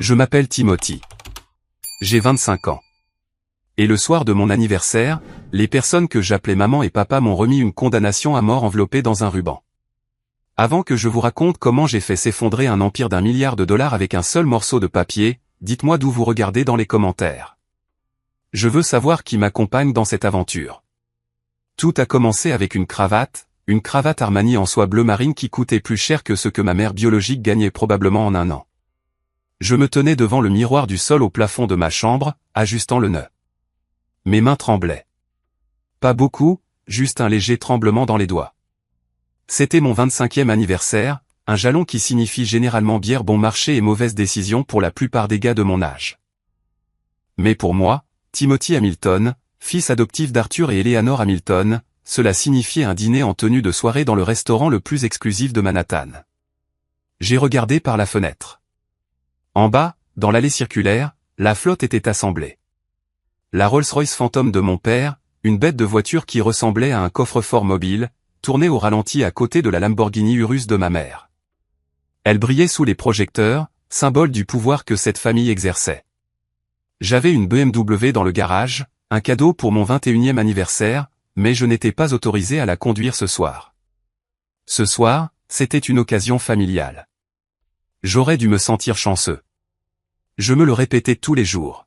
Je m'appelle Timothy. J'ai 25 ans. Et le soir de mon anniversaire, les personnes que j'appelais maman et papa m'ont remis une condamnation à mort enveloppée dans un ruban. Avant que je vous raconte comment j'ai fait s'effondrer un empire d'1 milliard de dollars avec un seul morceau de papier, dites-moi d'où vous regardez dans les commentaires. Je veux savoir qui m'accompagne dans cette aventure. Tout a commencé avec une cravate Armani en soie bleu marine qui coûtait plus cher que ce que ma mère biologique gagnait probablement en un an. Je me tenais devant le miroir du sol au plafond de ma chambre, ajustant le nœud. Mes mains tremblaient. Pas beaucoup, juste un léger tremblement dans les doigts. C'était mon 25e anniversaire, un jalon qui signifie généralement bière bon marché et mauvaise décision pour la plupart des gars de mon âge. Mais pour moi, Timothy Hamilton, fils adoptif d'Arthur et Eleanor Hamilton, cela signifiait un dîner en tenue de soirée dans le restaurant le plus exclusif de Manhattan. J'ai regardé par la fenêtre. En bas, dans l'allée circulaire, la flotte était assemblée. La Rolls-Royce Phantom de mon père, une bête de voiture qui ressemblait à un coffre-fort mobile, tournait au ralenti à côté de la Lamborghini Urus de ma mère. Elle brillait sous les projecteurs, symbole du pouvoir que cette famille exerçait. J'avais une BMW dans le garage, un cadeau pour mon 21e anniversaire, mais je n'étais pas autorisé à la conduire ce soir. Ce soir, c'était une occasion familiale. J'aurais dû me sentir chanceux. Je me le répétais tous les jours.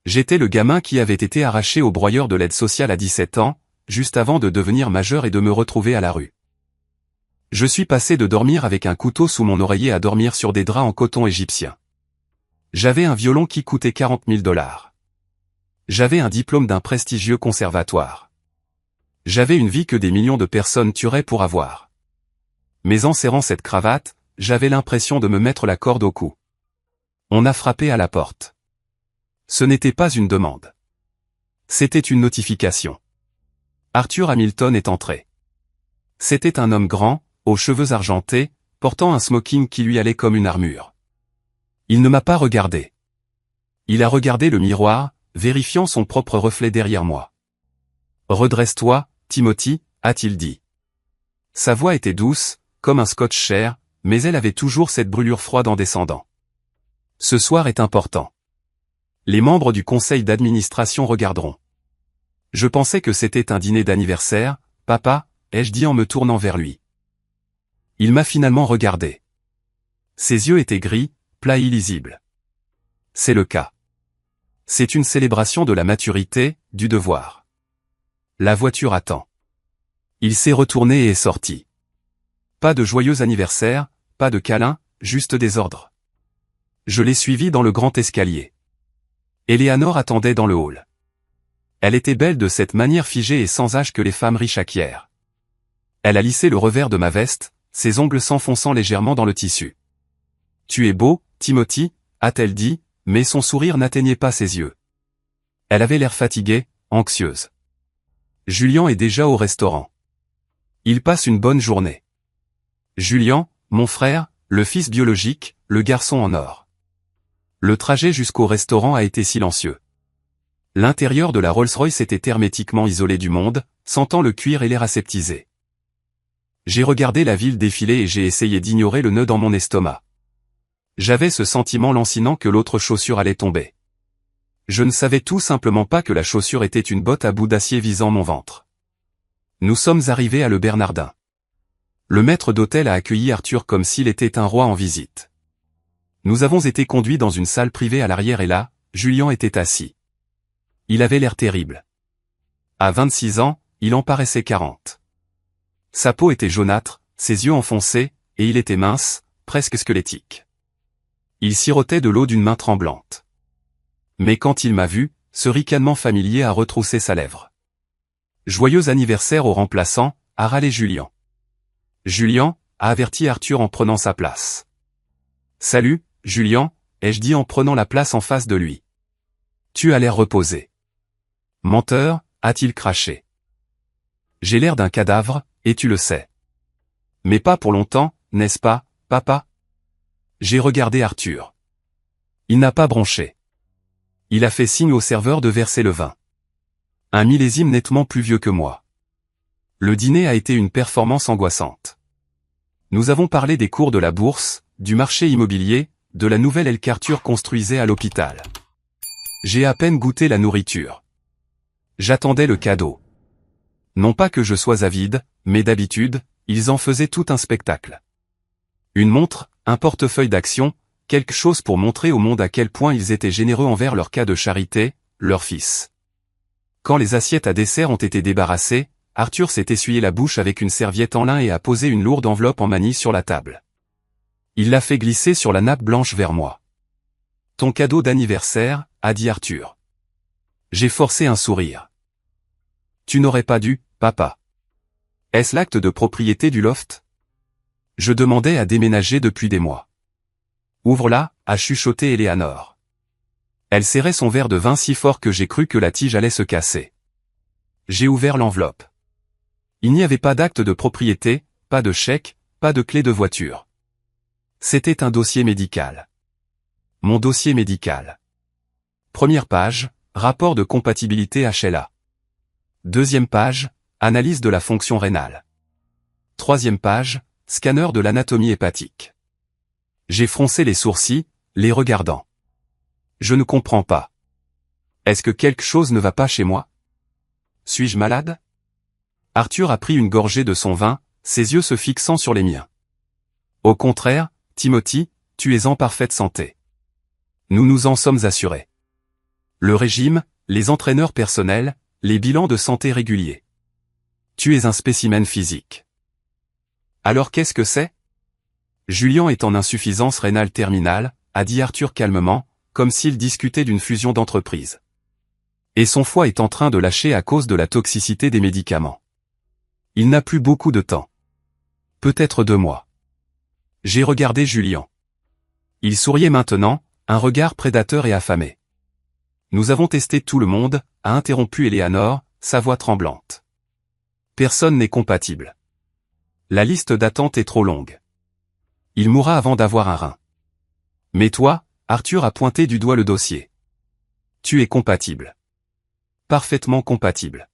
J'étais le gamin qui avait été arraché au broyeur de l'aide sociale à 17 ans, juste avant de devenir majeur et de me retrouver à la rue. Je suis passé de dormir avec un couteau sous mon oreiller à dormir sur des draps en coton égyptien. J'avais un violon qui coûtait 40 000 $. J'avais un diplôme d'un prestigieux conservatoire. J'avais une vie que des millions de personnes tueraient pour avoir. Mais en serrant cette cravate, j'avais l'impression de me mettre la corde au cou. On a frappé à la porte. Ce n'était pas une demande. C'était une notification. Arthur Hamilton est entré. C'était un homme grand, aux cheveux argentés, portant un smoking qui lui allait comme une armure. Il ne m'a pas regardé. Il a regardé le miroir, vérifiant son propre reflet derrière moi. « Redresse-toi, Timothy », a-t-il dit. Sa voix était douce, comme un scotch cher, mais elle avait toujours cette brûlure froide en descendant. « Ce soir est important. Les membres du conseil d'administration regarderont. » Je pensais que c'était un dîner d'anniversaire, papa, ai-je dit en me tournant vers lui. Il m'a finalement regardé. Ses yeux étaient gris, plats et illisibles. C'est le cas. C'est une célébration de la maturité, du devoir. La voiture attend. Il s'est retourné et est sorti. Pas de joyeux anniversaire, pas de câlin, juste des ordres. Je l'ai suivi dans le grand escalier. Eleanor attendait dans le hall. Elle était belle de cette manière figée et sans âge que les femmes riches acquièrent. Elle a lissé le revers de ma veste, ses ongles s'enfonçant légèrement dans le tissu. « Tu es beau, Timothy », a-t-elle dit, mais son sourire n'atteignait pas ses yeux. Elle avait l'air fatiguée, anxieuse. Julian est déjà au restaurant. Il passe une bonne journée. Julian, mon frère, le fils biologique, le garçon en or. Le trajet jusqu'au restaurant a été silencieux. L'intérieur de la Rolls-Royce était hermétiquement isolé du monde, sentant le cuir et l'air aseptisé. J'ai regardé la ville défiler et j'ai essayé d'ignorer le nœud dans mon estomac. J'avais ce sentiment lancinant que l'autre chaussure allait tomber. Je ne savais tout simplement pas que la chaussure était une botte à bout d'acier visant mon ventre. Nous sommes arrivés à Le Bernardin. Le maître d'hôtel a accueilli Arthur comme s'il était un roi en visite. Nous avons été conduits dans une salle privée à l'arrière et là, Julian était assis. Il avait l'air terrible. À 26 ans, il en paraissait 40. Sa peau était jaunâtre, ses yeux enfoncés, et il était mince, presque squelettique. Il sirotait de l'eau d'une main tremblante. Mais quand il m'a vu, ce ricanement familier a retroussé sa lèvre. « Joyeux anniversaire au remplaçant », a râlé Julian. Julian, a averti Arthur en prenant sa place. « Salut, Julian », ai-je dit en prenant la place en face de lui. « Tu as l'air reposé. »« Menteur », a-t-il craché. « J'ai l'air d'un cadavre, et tu le sais. »« Mais pas pour longtemps, n'est-ce pas, papa ?» J'ai regardé Arthur. Il n'a pas bronché. Il a fait signe au serveur de verser le vin. Un millésime nettement plus vieux que moi. Le dîner a été une performance angoissante. Nous avons parlé des cours de la bourse, du marché immobilier, de la nouvelle aile qu'Arthur construisait à l'hôpital. J'ai à peine goûté la nourriture. J'attendais le cadeau. Non pas que je sois avide, mais d'habitude, ils en faisaient tout un spectacle. Une montre, un portefeuille d'action, quelque chose pour montrer au monde à quel point ils étaient généreux envers leur cas de charité, leur fils. Quand les assiettes à dessert ont été débarrassées, Arthur s'est essuyé la bouche avec une serviette en lin et a posé une lourde enveloppe en manille sur la table. Il l'a fait glisser sur la nappe blanche vers moi. « Ton cadeau d'anniversaire » a dit Arthur. J'ai forcé un sourire. « Tu n'aurais pas dû, papa. » Est-ce l'acte de propriété du loft? Je demandais à déménager depuis des mois. « Ouvre-la » a chuchoté Éléanore. Elle serrait son verre de vin si fort que j'ai cru que la tige allait se casser. J'ai ouvert l'enveloppe. Il n'y avait pas d'acte de propriété, pas de chèque, pas de clé de voiture. C'était un dossier médical. Mon dossier médical. Première page, rapport de compatibilité HLA. Deuxième page, analyse de la fonction rénale. Troisième page, scanner de l'anatomie hépatique. J'ai froncé les sourcils, les regardant. Je ne comprends pas. Est-ce que quelque chose ne va pas chez moi? Suis-je malade? Arthur a pris une gorgée de son vin, ses yeux se fixant sur les miens. Au contraire, Timothy, tu es en parfaite santé. Nous nous en sommes assurés. Le régime, les entraîneurs personnels, les bilans de santé réguliers. Tu es un spécimen physique. Alors qu'est-ce que c'est? Julien est en insuffisance rénale terminale, a dit Arthur calmement, comme s'il discutait d'une fusion d'entreprises. Et son foie est en train de lâcher à cause de la toxicité des médicaments. Il n'a plus beaucoup de temps. Peut-être 2 mois. J'ai regardé Julien. Il souriait maintenant, un regard prédateur et affamé. Nous avons testé tout le monde, a interrompu Éléanore, sa voix tremblante. Personne n'est compatible. La liste d'attente est trop longue. Il mourra avant d'avoir un rein. Mais toi, Arthur a pointé du doigt le dossier. Tu es compatible. Parfaitement compatible.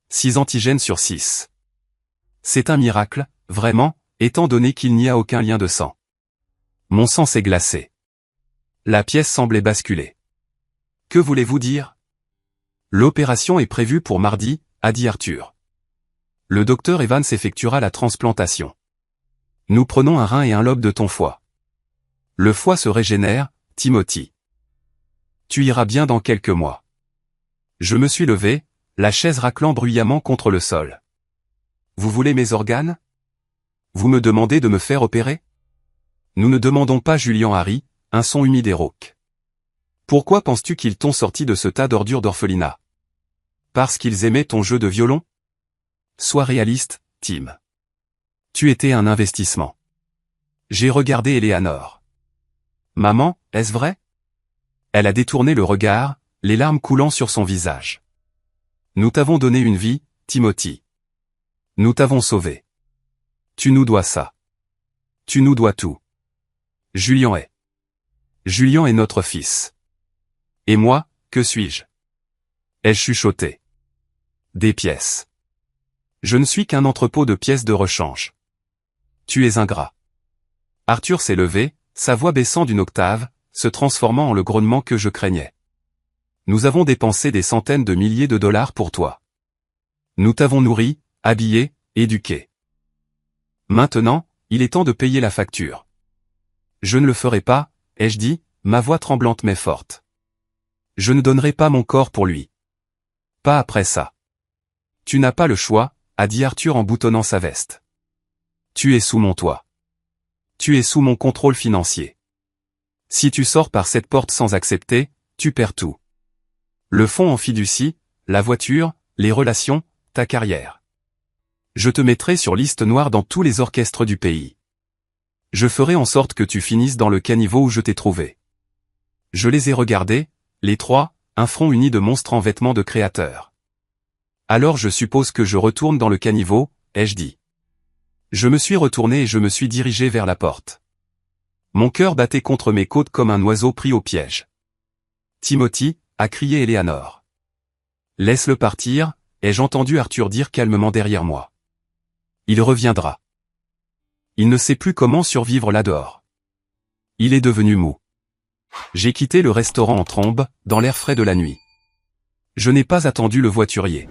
6 antigènes sur 6. C'est un miracle, vraiment, étant donné qu'il n'y a aucun lien de sang. Mon sang s'est glacé. La pièce semblait basculer. Que voulez-vous dire? L'opération est prévue pour mardi, a dit Arthur. Le docteur Evans effectuera la transplantation. Nous prenons un rein et un lobe de ton foie. Le foie se régénère, Timothy. Tu iras bien dans quelques mois. Je me suis levé, la chaise raclant bruyamment contre le sol. Vous voulez mes organes? Vous me demandez de me faire opérer? Nous ne demandons pas Julien Harry, un son humide et rauque. Pourquoi penses-tu qu'ils t'ont sorti de ce tas d'ordures d'orphelinat? Parce qu'ils aimaient ton jeu de violon? Sois réaliste, Tim. Tu étais un investissement. J'ai regardé Éléanore. Maman, est-ce vrai? Elle a détourné le regard, les larmes coulant sur son visage. Nous t'avons donné une vie, Timothy. Nous t'avons sauvé. Tu nous dois ça. Tu nous dois tout. Julien est notre fils. Et moi, que suis-je? Ai-je chuchoté? Des pièces. Je ne suis qu'un entrepôt de pièces de rechange. Tu es ingrat. Arthur s'est levé, sa voix baissant d'une octave, se transformant en le grognement que je craignais. Nous avons dépensé des centaines de milliers de dollars pour toi. Nous t'avons nourri, habillé, éduqué. Maintenant, il est temps de payer la facture. Je ne le ferai pas, ai-je dit, ma voix tremblante mais forte. Je ne donnerai pas mon corps pour lui. Pas après ça. Tu n'as pas le choix, a dit Arthur en boutonnant sa veste. Tu es sous mon toit. Tu es sous mon contrôle financier. Si tu sors par cette porte sans accepter, tu perds tout. Le fonds en fiducie, la voiture, les relations, ta carrière. Je te mettrai sur liste noire dans tous les orchestres du pays. Je ferai en sorte que tu finisses dans le caniveau où je t'ai trouvé. Je les ai regardés, les trois, un front uni de monstres en vêtements de créateurs. Alors je suppose que je retourne dans le caniveau, ai-je dit. Je me suis retourné et je me suis dirigé vers la porte. Mon cœur battait contre mes côtes comme un oiseau pris au piège. Timothy, a crié Éléanore. Laisse-le partir, ai-je entendu Arthur dire calmement derrière moi. Il reviendra. Il ne sait plus comment survivre là dehors. Il est devenu mou. J'ai quitté le restaurant en trombe, dans l'air frais de la nuit. Je n'ai pas attendu le voiturier.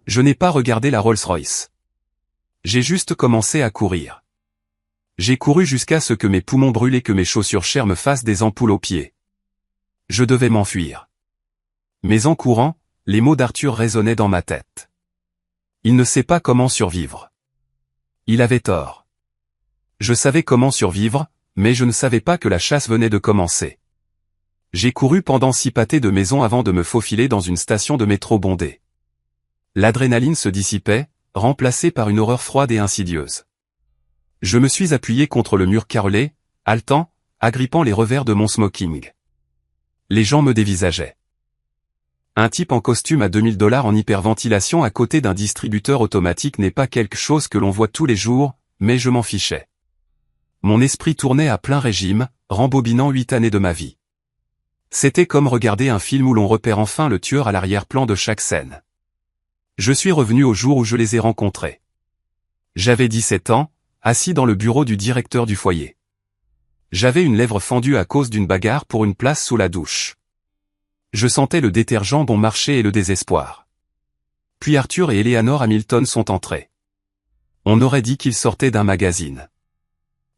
Je n'ai pas regardé la Rolls-Royce. J'ai juste commencé à courir. J'ai couru jusqu'à ce que mes poumons brûlent et que mes chaussures chères me fassent des ampoules aux pieds. Je devais m'enfuir. Mais en courant, les mots d'Arthur résonnaient dans ma tête. Il ne sait pas comment survivre. Il avait tort. Je savais comment survivre, mais je ne savais pas que la chasse venait de commencer. J'ai couru pendant 6 pâtés de maison avant de me faufiler dans une station de métro bondée. L'adrénaline se dissipait, remplacée par une horreur froide et insidieuse. Je me suis appuyé contre le mur carrelé, haletant, agrippant les revers de mon smoking. Les gens me dévisageaient. Un type en costume à $2000 en hyperventilation à côté d'un distributeur automatique n'est pas quelque chose que l'on voit tous les jours, mais je m'en fichais. Mon esprit tournait à plein régime, rembobinant 8 années de ma vie. C'était comme regarder un film où l'on repère enfin le tueur à l'arrière-plan de chaque scène. Je suis revenu au jour où je les ai rencontrés. J'avais 17 ans, assis dans le bureau du directeur du foyer. J'avais une lèvre fendue à cause d'une bagarre pour une place sous la douche. Je sentais le détergent bon marché et le désespoir. Puis Arthur et Eleanor Hamilton sont entrés. On aurait dit qu'ils sortaient d'un magazine.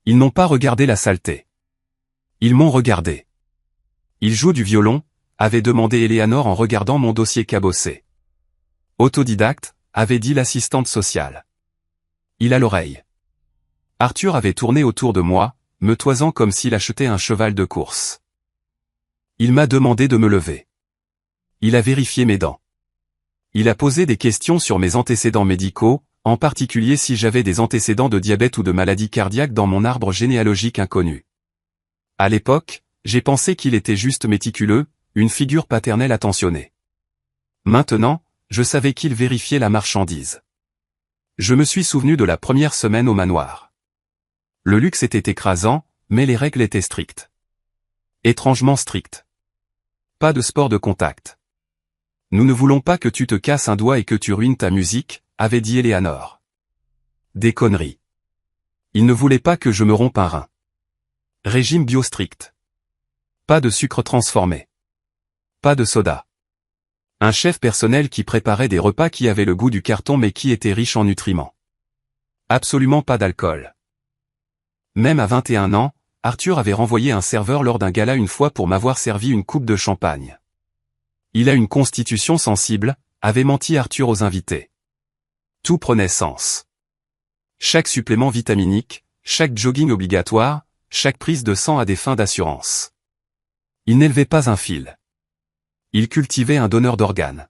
Ils n'ont pas regardé la saleté. Ils m'ont regardé. Il joue du violon, avait demandé Eleanor en regardant mon dossier cabossé. Autodidacte, avait dit l'assistante sociale. Il a l'oreille. Arthur avait tourné autour de moi, me toisant comme s'il achetait un cheval de course. Il m'a demandé de me lever. Il a vérifié mes dents. Il a posé des questions sur mes antécédents médicaux, en particulier si j'avais des antécédents de diabète ou de maladie cardiaque dans mon arbre généalogique inconnu. À l'époque, j'ai pensé qu'il était juste méticuleux, une figure paternelle attentionnée. Maintenant, je savais qu'il vérifiait la marchandise. Je me suis souvenu de la première semaine au manoir. Le luxe était écrasant, mais les règles étaient strictes. Étrangement strictes. Pas de sport de contact. Nous ne voulons pas que tu te casses un doigt et que tu ruines ta musique, avait dit Eleanor. Des conneries. Il ne voulait pas que je me rompe un rein. Régime bio strict. Pas de sucre transformé. Pas de soda. Un chef personnel qui préparait des repas qui avaient le goût du carton mais qui étaient riches en nutriments. Absolument pas d'alcool. Même à 21 ans, Arthur avait renvoyé un serveur lors d'un gala une fois pour m'avoir servi une coupe de champagne. Il a une constitution sensible, avait menti Arthur aux invités. Tout prenait sens. Chaque supplément vitaminique, chaque jogging obligatoire, chaque prise de sang à des fins d'assurance. Ils n'élevaient pas un fil. Ils cultivaient un donneur d'organes.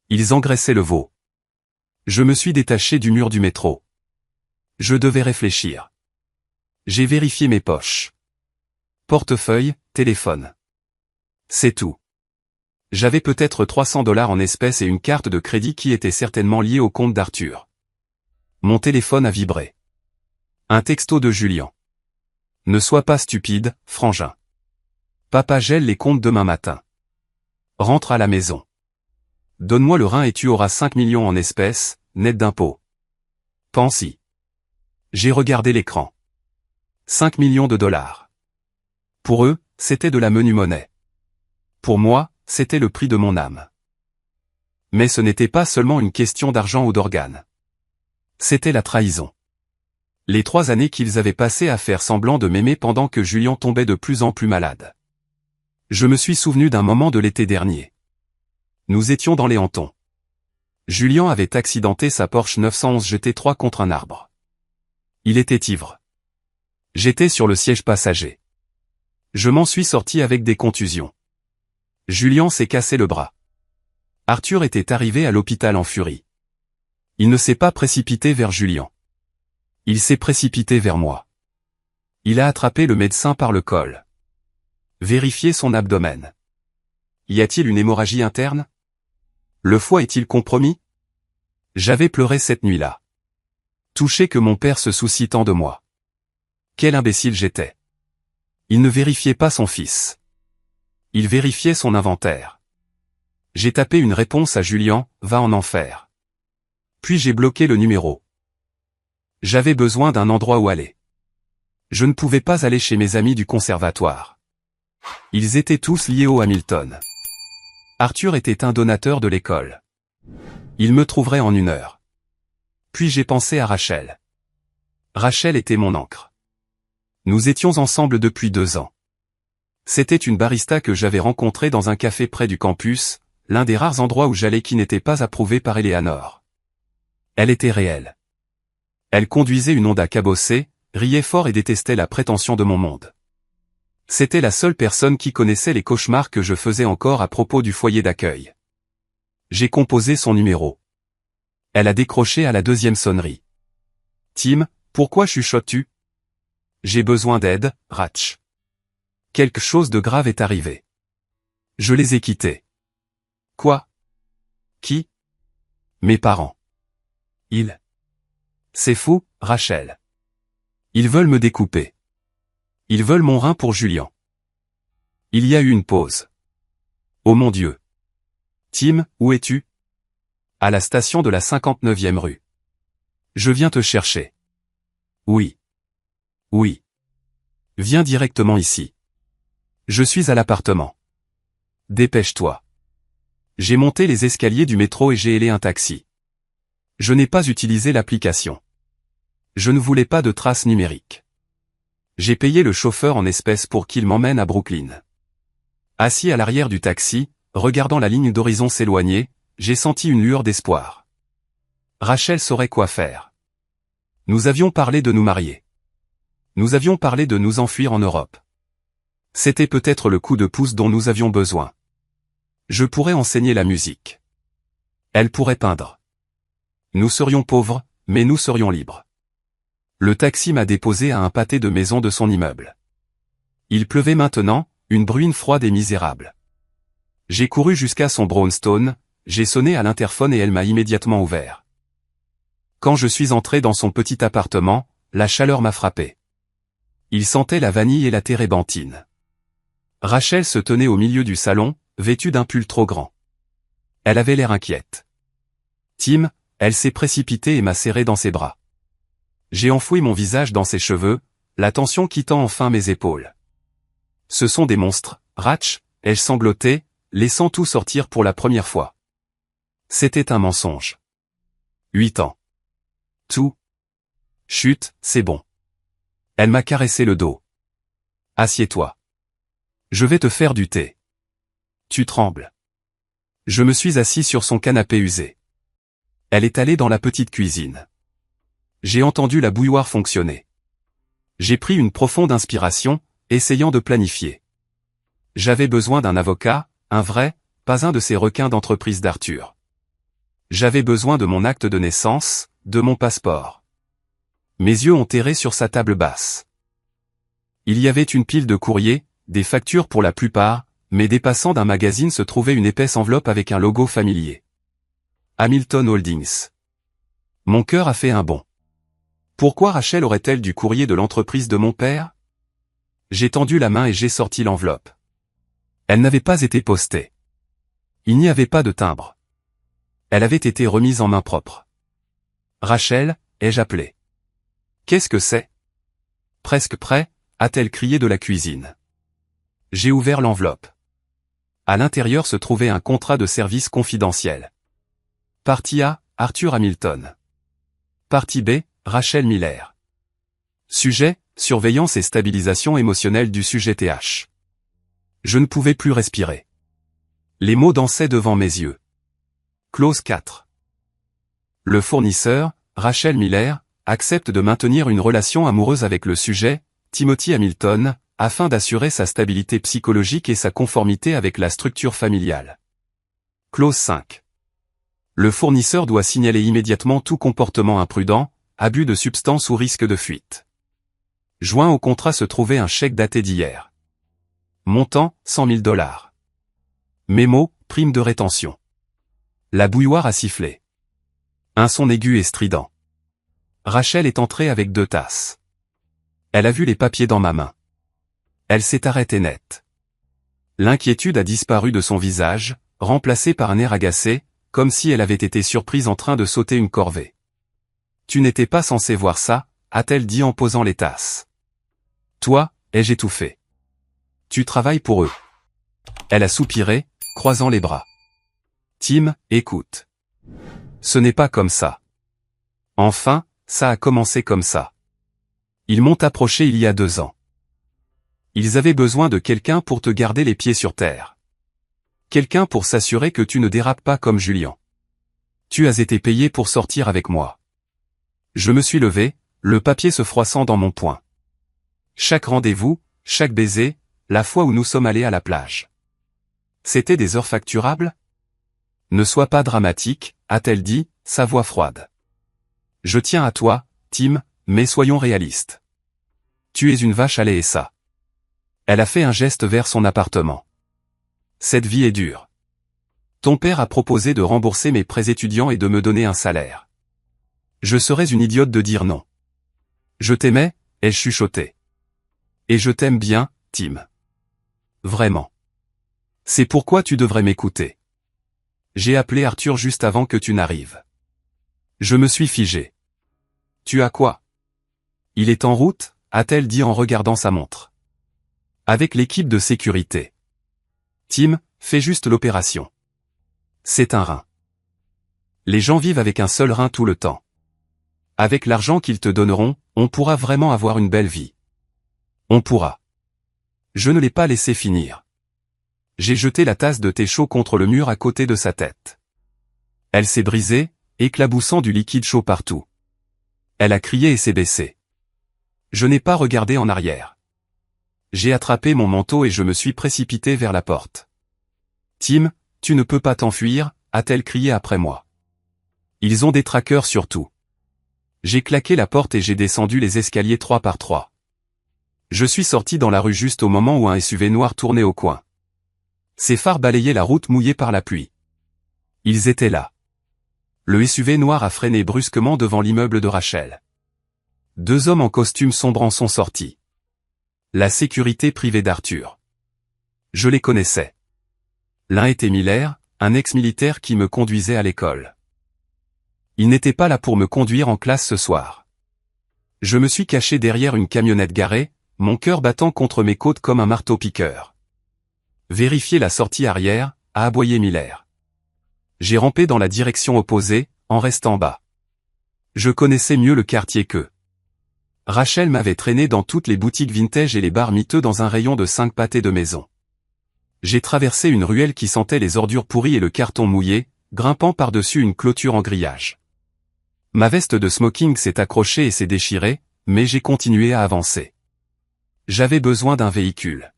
Ils engraissaient le veau. Je me suis détaché du mur du métro. Je devais réfléchir. J'ai vérifié mes poches. Portefeuille, téléphone. C'est tout. J'avais peut-être $300 en espèces et une carte de crédit qui était certainement liée au compte d'Arthur. Mon téléphone a vibré. Un texto de Julien. Ne sois pas stupide, frangin. Papa gèle les comptes demain matin. Rentre à la maison. Donne-moi le rein et tu auras 5 millions en espèces, net d'impôts. Pense-y. J'ai regardé l'écran. 5 millions de dollars. Pour eux, c'était de la menue monnaie. Pour moi, c'était le prix de mon âme. Mais ce n'était pas seulement une question d'argent ou d'organes. C'était la trahison. Les 3 années qu'ils avaient passées à faire semblant de m'aimer pendant que Julien tombait de plus en plus malade. Je me suis souvenu d'un moment de l'été dernier. Nous étions dans les hantons. Julien avait accidenté sa Porsche 911 GT3 contre un arbre. Il était ivre. J'étais sur le siège passager. Je m'en suis sorti avec des contusions. Julien s'est cassé le bras. Arthur était arrivé à l'hôpital en furie. Il ne s'est pas précipité vers Julien. Il s'est précipité vers moi. Il a attrapé le médecin par le col. Vérifié son abdomen. Y a-t-il une hémorragie interne? Le foie est-il compromis? J'avais pleuré cette nuit-là. Touché que mon père se soucie tant de moi. Quel imbécile j'étais. Il ne vérifiait pas son fils. Il vérifiait son inventaire. J'ai tapé une réponse à Julien, va en enfer. Puis j'ai bloqué le numéro. J'avais besoin d'un endroit où aller. Je ne pouvais pas aller chez mes amis du conservatoire. Ils étaient tous liés au Hamilton. Arthur était un donateur de l'école. Il me trouverait en 1 heure. Puis j'ai pensé à Rachel. Rachel était mon ancre. Nous étions ensemble depuis 2 ans. C'était une barista que j'avais rencontrée dans un café près du campus, l'un des rares endroits où j'allais qui n'était pas approuvé par Eleanor. Elle était réelle. Elle conduisait une Honda cabossée, riait fort et détestait la prétention de mon monde. C'était la seule personne qui connaissait les cauchemars que je faisais encore à propos du foyer d'accueil. J'ai composé son numéro. Elle a décroché à la 2e sonnerie. « Tim, pourquoi chuchotes-tu ? » « J'ai besoin d'aide, Rach. Quelque chose de grave est arrivé. Je les ai quittés. »« Quoi ? Qui ? » ?»« Mes parents. »« Ils. » »« C'est fou, Rachel. Ils veulent me découper. Ils veulent mon rein pour Julien. » Il y a eu une pause. « Oh mon Dieu. Tim, où es-tu ? » ?»« À la station de la 59e rue. »« Je viens te chercher. »« Oui. Oui. Viens directement ici. Je suis à l'appartement. Dépêche-toi. » J'ai monté les escaliers du métro et j'ai hélé un taxi. Je n'ai pas utilisé l'application. Je ne voulais pas de traces numériques. J'ai payé le chauffeur en espèces pour qu'il m'emmène à Brooklyn. Assis à l'arrière du taxi, regardant la ligne d'horizon s'éloigner, j'ai senti une lueur d'espoir. Rachel saurait quoi faire. Nous avions parlé de nous marier. Nous avions parlé de nous enfuir en Europe. C'était peut-être le coup de pouce dont nous avions besoin. Je pourrais enseigner la musique. Elle pourrait peindre. Nous serions pauvres, mais nous serions libres. Le taxi m'a déposé à un pâté de maison de son immeuble. Il pleuvait maintenant, une bruine froide et misérable. J'ai couru jusqu'à son brownstone, j'ai sonné à l'interphone et elle m'a immédiatement ouvert. Quand je suis entré dans son petit appartement, la chaleur m'a frappé. Il sentait la vanille et la térébenthine. Rachel se tenait au milieu du salon, vêtue d'un pull trop grand. Elle avait l'air inquiète. Tim, elle s'est précipitée et m'a serré dans ses bras. J'ai enfoui mon visage dans ses cheveux, la tension quittant enfin mes épaules. Ce sont des monstres, Rach, ai-je sangloté, laissant tout sortir pour la première fois. C'était un mensonge. 8 ans. Tout. Chut, c'est bon. Elle m'a caressé le dos. Assieds-toi. Je vais te faire du thé. Tu trembles. Je me suis assis sur son canapé usé. Elle est allée dans la petite cuisine. J'ai entendu la bouilloire fonctionner. J'ai pris une profonde inspiration, essayant de planifier. J'avais besoin d'un avocat, un vrai, pas un de ces requins d'entreprise d'Arthur. J'avais besoin de mon acte de naissance, de mon passeport. Mes yeux ont erré sur sa table basse. Il y avait une pile de courriers, des factures pour la plupart, mais dépassant d'un magazine se trouvait une épaisse enveloppe avec un logo familier. Hamilton Holdings. Mon cœur a fait un bond. Pourquoi Rachel aurait-elle du courrier de l'entreprise de mon père? J'ai tendu la main et j'ai sorti l'enveloppe. Elle n'avait pas été postée. Il n'y avait pas de timbre. Elle avait été remise en main propre. Rachel, ai-je appelé. Qu'est-ce que c'est? Presque prêt, a-t-elle crié de la cuisine. J'ai ouvert l'enveloppe. À l'intérieur se trouvait un contrat de service confidentiel. Partie A, Arthur Hamilton. Partie B, Rachel Miller. Sujet, surveillance et stabilisation émotionnelle du sujet TH. Je ne pouvais plus respirer. Les mots dansaient devant mes yeux. Clause 4. Le fournisseur, Rachel Miller, accepte de maintenir une relation amoureuse avec le sujet, Timothy Hamilton, afin d'assurer sa stabilité psychologique et sa conformité avec la structure familiale. Clause 5. Le fournisseur doit signaler immédiatement tout comportement imprudent, abus de substance ou risque de fuite. Joint au contrat se trouvait un chèque daté d'hier. Montant, $100 000. Mémo, prime de rétention. La bouilloire a sifflé. Un son aigu et strident. Rachel est entrée avec 2 tasses. Elle a vu les papiers dans ma main. Elle s'est arrêtée net. L'inquiétude a disparu de son visage, remplacée par un air agacé, comme si elle avait été surprise en train de sauter une corvée. « Tu n'étais pas censé voir ça », a-t-elle dit en posant les tasses. Toi, ai-je étouffé. Tu travailles pour eux. Elle a soupiré, croisant les bras. Tim, écoute. Ce n'est pas comme ça. Enfin, ça a commencé comme ça. Ils m'ont approché il y a 2 ans. Ils avaient besoin de quelqu'un pour te garder les pieds sur terre. Quelqu'un pour s'assurer que tu ne dérapes pas comme Julien. Tu as été payé pour sortir avec moi. Je me suis levé, le papier se froissant dans mon poing. Chaque rendez-vous, chaque baiser, la fois où nous sommes allés à la plage. C'était des heures facturables? Ne sois pas dramatique, a-t-elle dit, sa voix froide. Je tiens à toi, Tim, mais soyons réalistes. Tu es une vache à lait et ça. Elle a fait un geste vers son appartement. Cette vie est dure. Ton père a proposé de rembourser mes prêts étudiants et de me donner un salaire. Je serais une idiote de dire non. Je t'aimais, ai-je chuchoté. Et je t'aime bien, Tim. Vraiment. C'est pourquoi tu devrais m'écouter. J'ai appelé Arthur juste avant que tu n'arrives. Je me suis figé. Tu as quoi? Il est en route, a-t-elle dit en regardant sa montre. Avec l'équipe de sécurité. Tim, fais juste l'opération. C'est un rein. Les gens vivent avec un seul rein tout le temps. Avec l'argent qu'ils te donneront, on pourra vraiment avoir une belle vie. On pourra. Je ne l'ai pas laissé finir. J'ai jeté la tasse de thé chaud contre le mur à côté de sa tête. Elle s'est brisée, éclaboussant du liquide chaud partout. Elle a crié et s'est baissée. Je n'ai pas regardé en arrière. J'ai attrapé mon manteau et je me suis précipité vers la porte. Tim, tu ne peux pas t'enfuir, a-t-elle crié après moi. Ils ont des traqueurs surtout. J'ai claqué la porte et j'ai descendu les escaliers 3 par 3. Je suis sorti dans la rue juste au moment où un SUV noir tournait au coin. Ses phares balayaient la route mouillée par la pluie. Ils étaient là. Le SUV noir a freiné brusquement devant l'immeuble de Rachel. 2 hommes en costume sombre en sont sortis. La sécurité privée d'Arthur. Je les connaissais. L'un était Miller, un ex-militaire qui me conduisait à l'école. Il n'était pas là pour me conduire en classe ce soir. Je me suis caché derrière une camionnette garée, mon cœur battant contre mes côtes comme un marteau-piqueur. Vérifiez la sortie arrière, a aboyé Miller. J'ai rampé dans la direction opposée, en restant bas. Je connaissais mieux le quartier qu'eux. Rachel m'avait traîné dans toutes les boutiques vintage et les bars miteux dans un rayon de 5 pâtés de maison. J'ai traversé une ruelle qui sentait les ordures pourries et le carton mouillé, grimpant par-dessus une clôture en grillage. Ma veste de smoking s'est accrochée et s'est déchirée, mais j'ai continué à avancer. J'avais besoin d'un véhicule.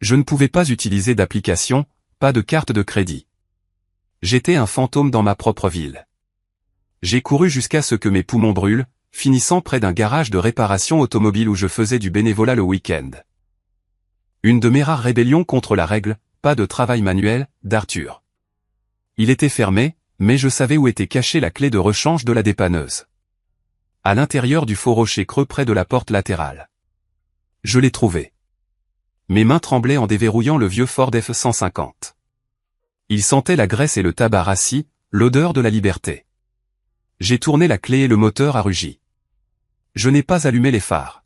Je ne pouvais pas utiliser d'application, pas de carte de crédit. J'étais un fantôme dans ma propre ville. J'ai couru jusqu'à ce que mes poumons brûlent, finissant près d'un garage de réparation automobile où je faisais du bénévolat le week-end. Une de mes rares rébellions contre la règle, pas de travail manuel, d'Arthur. Il était fermé, mais je savais où était cachée la clé de rechange de la dépanneuse. À l'intérieur du faux rocher creux près de la porte latérale. Je l'ai trouvé. Mes mains tremblaient en déverrouillant le vieux Ford F-150. Il sentait la graisse et le tabac rassis, l'odeur de la liberté. J'ai tourné la clé et le moteur a rugi. Je n'ai pas allumé les phares.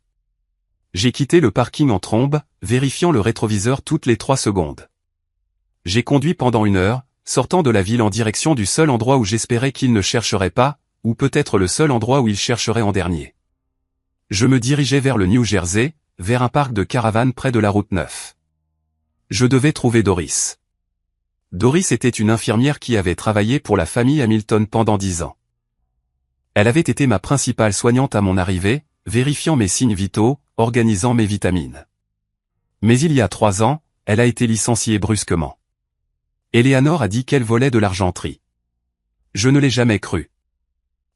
J'ai quitté le parking en trombe, vérifiant le rétroviseur toutes les 3 secondes. J'ai conduit pendant 1 heure, sortant de la ville en direction du seul endroit où j'espérais qu'il ne chercherait pas, ou peut-être le seul endroit où il chercherait en dernier. Je me dirigeais vers le New Jersey, vers un parc de caravanes près de la route 9. Je devais trouver Doris. Doris était une infirmière qui avait travaillé pour la famille Hamilton pendant 10 ans. Elle avait été ma principale soignante à mon arrivée, vérifiant mes signes vitaux, organisant mes vitamines. Mais il y a 3 ans, elle a été licenciée brusquement. Eleanor a dit qu'elle volait de l'argenterie. Je ne l'ai jamais cru.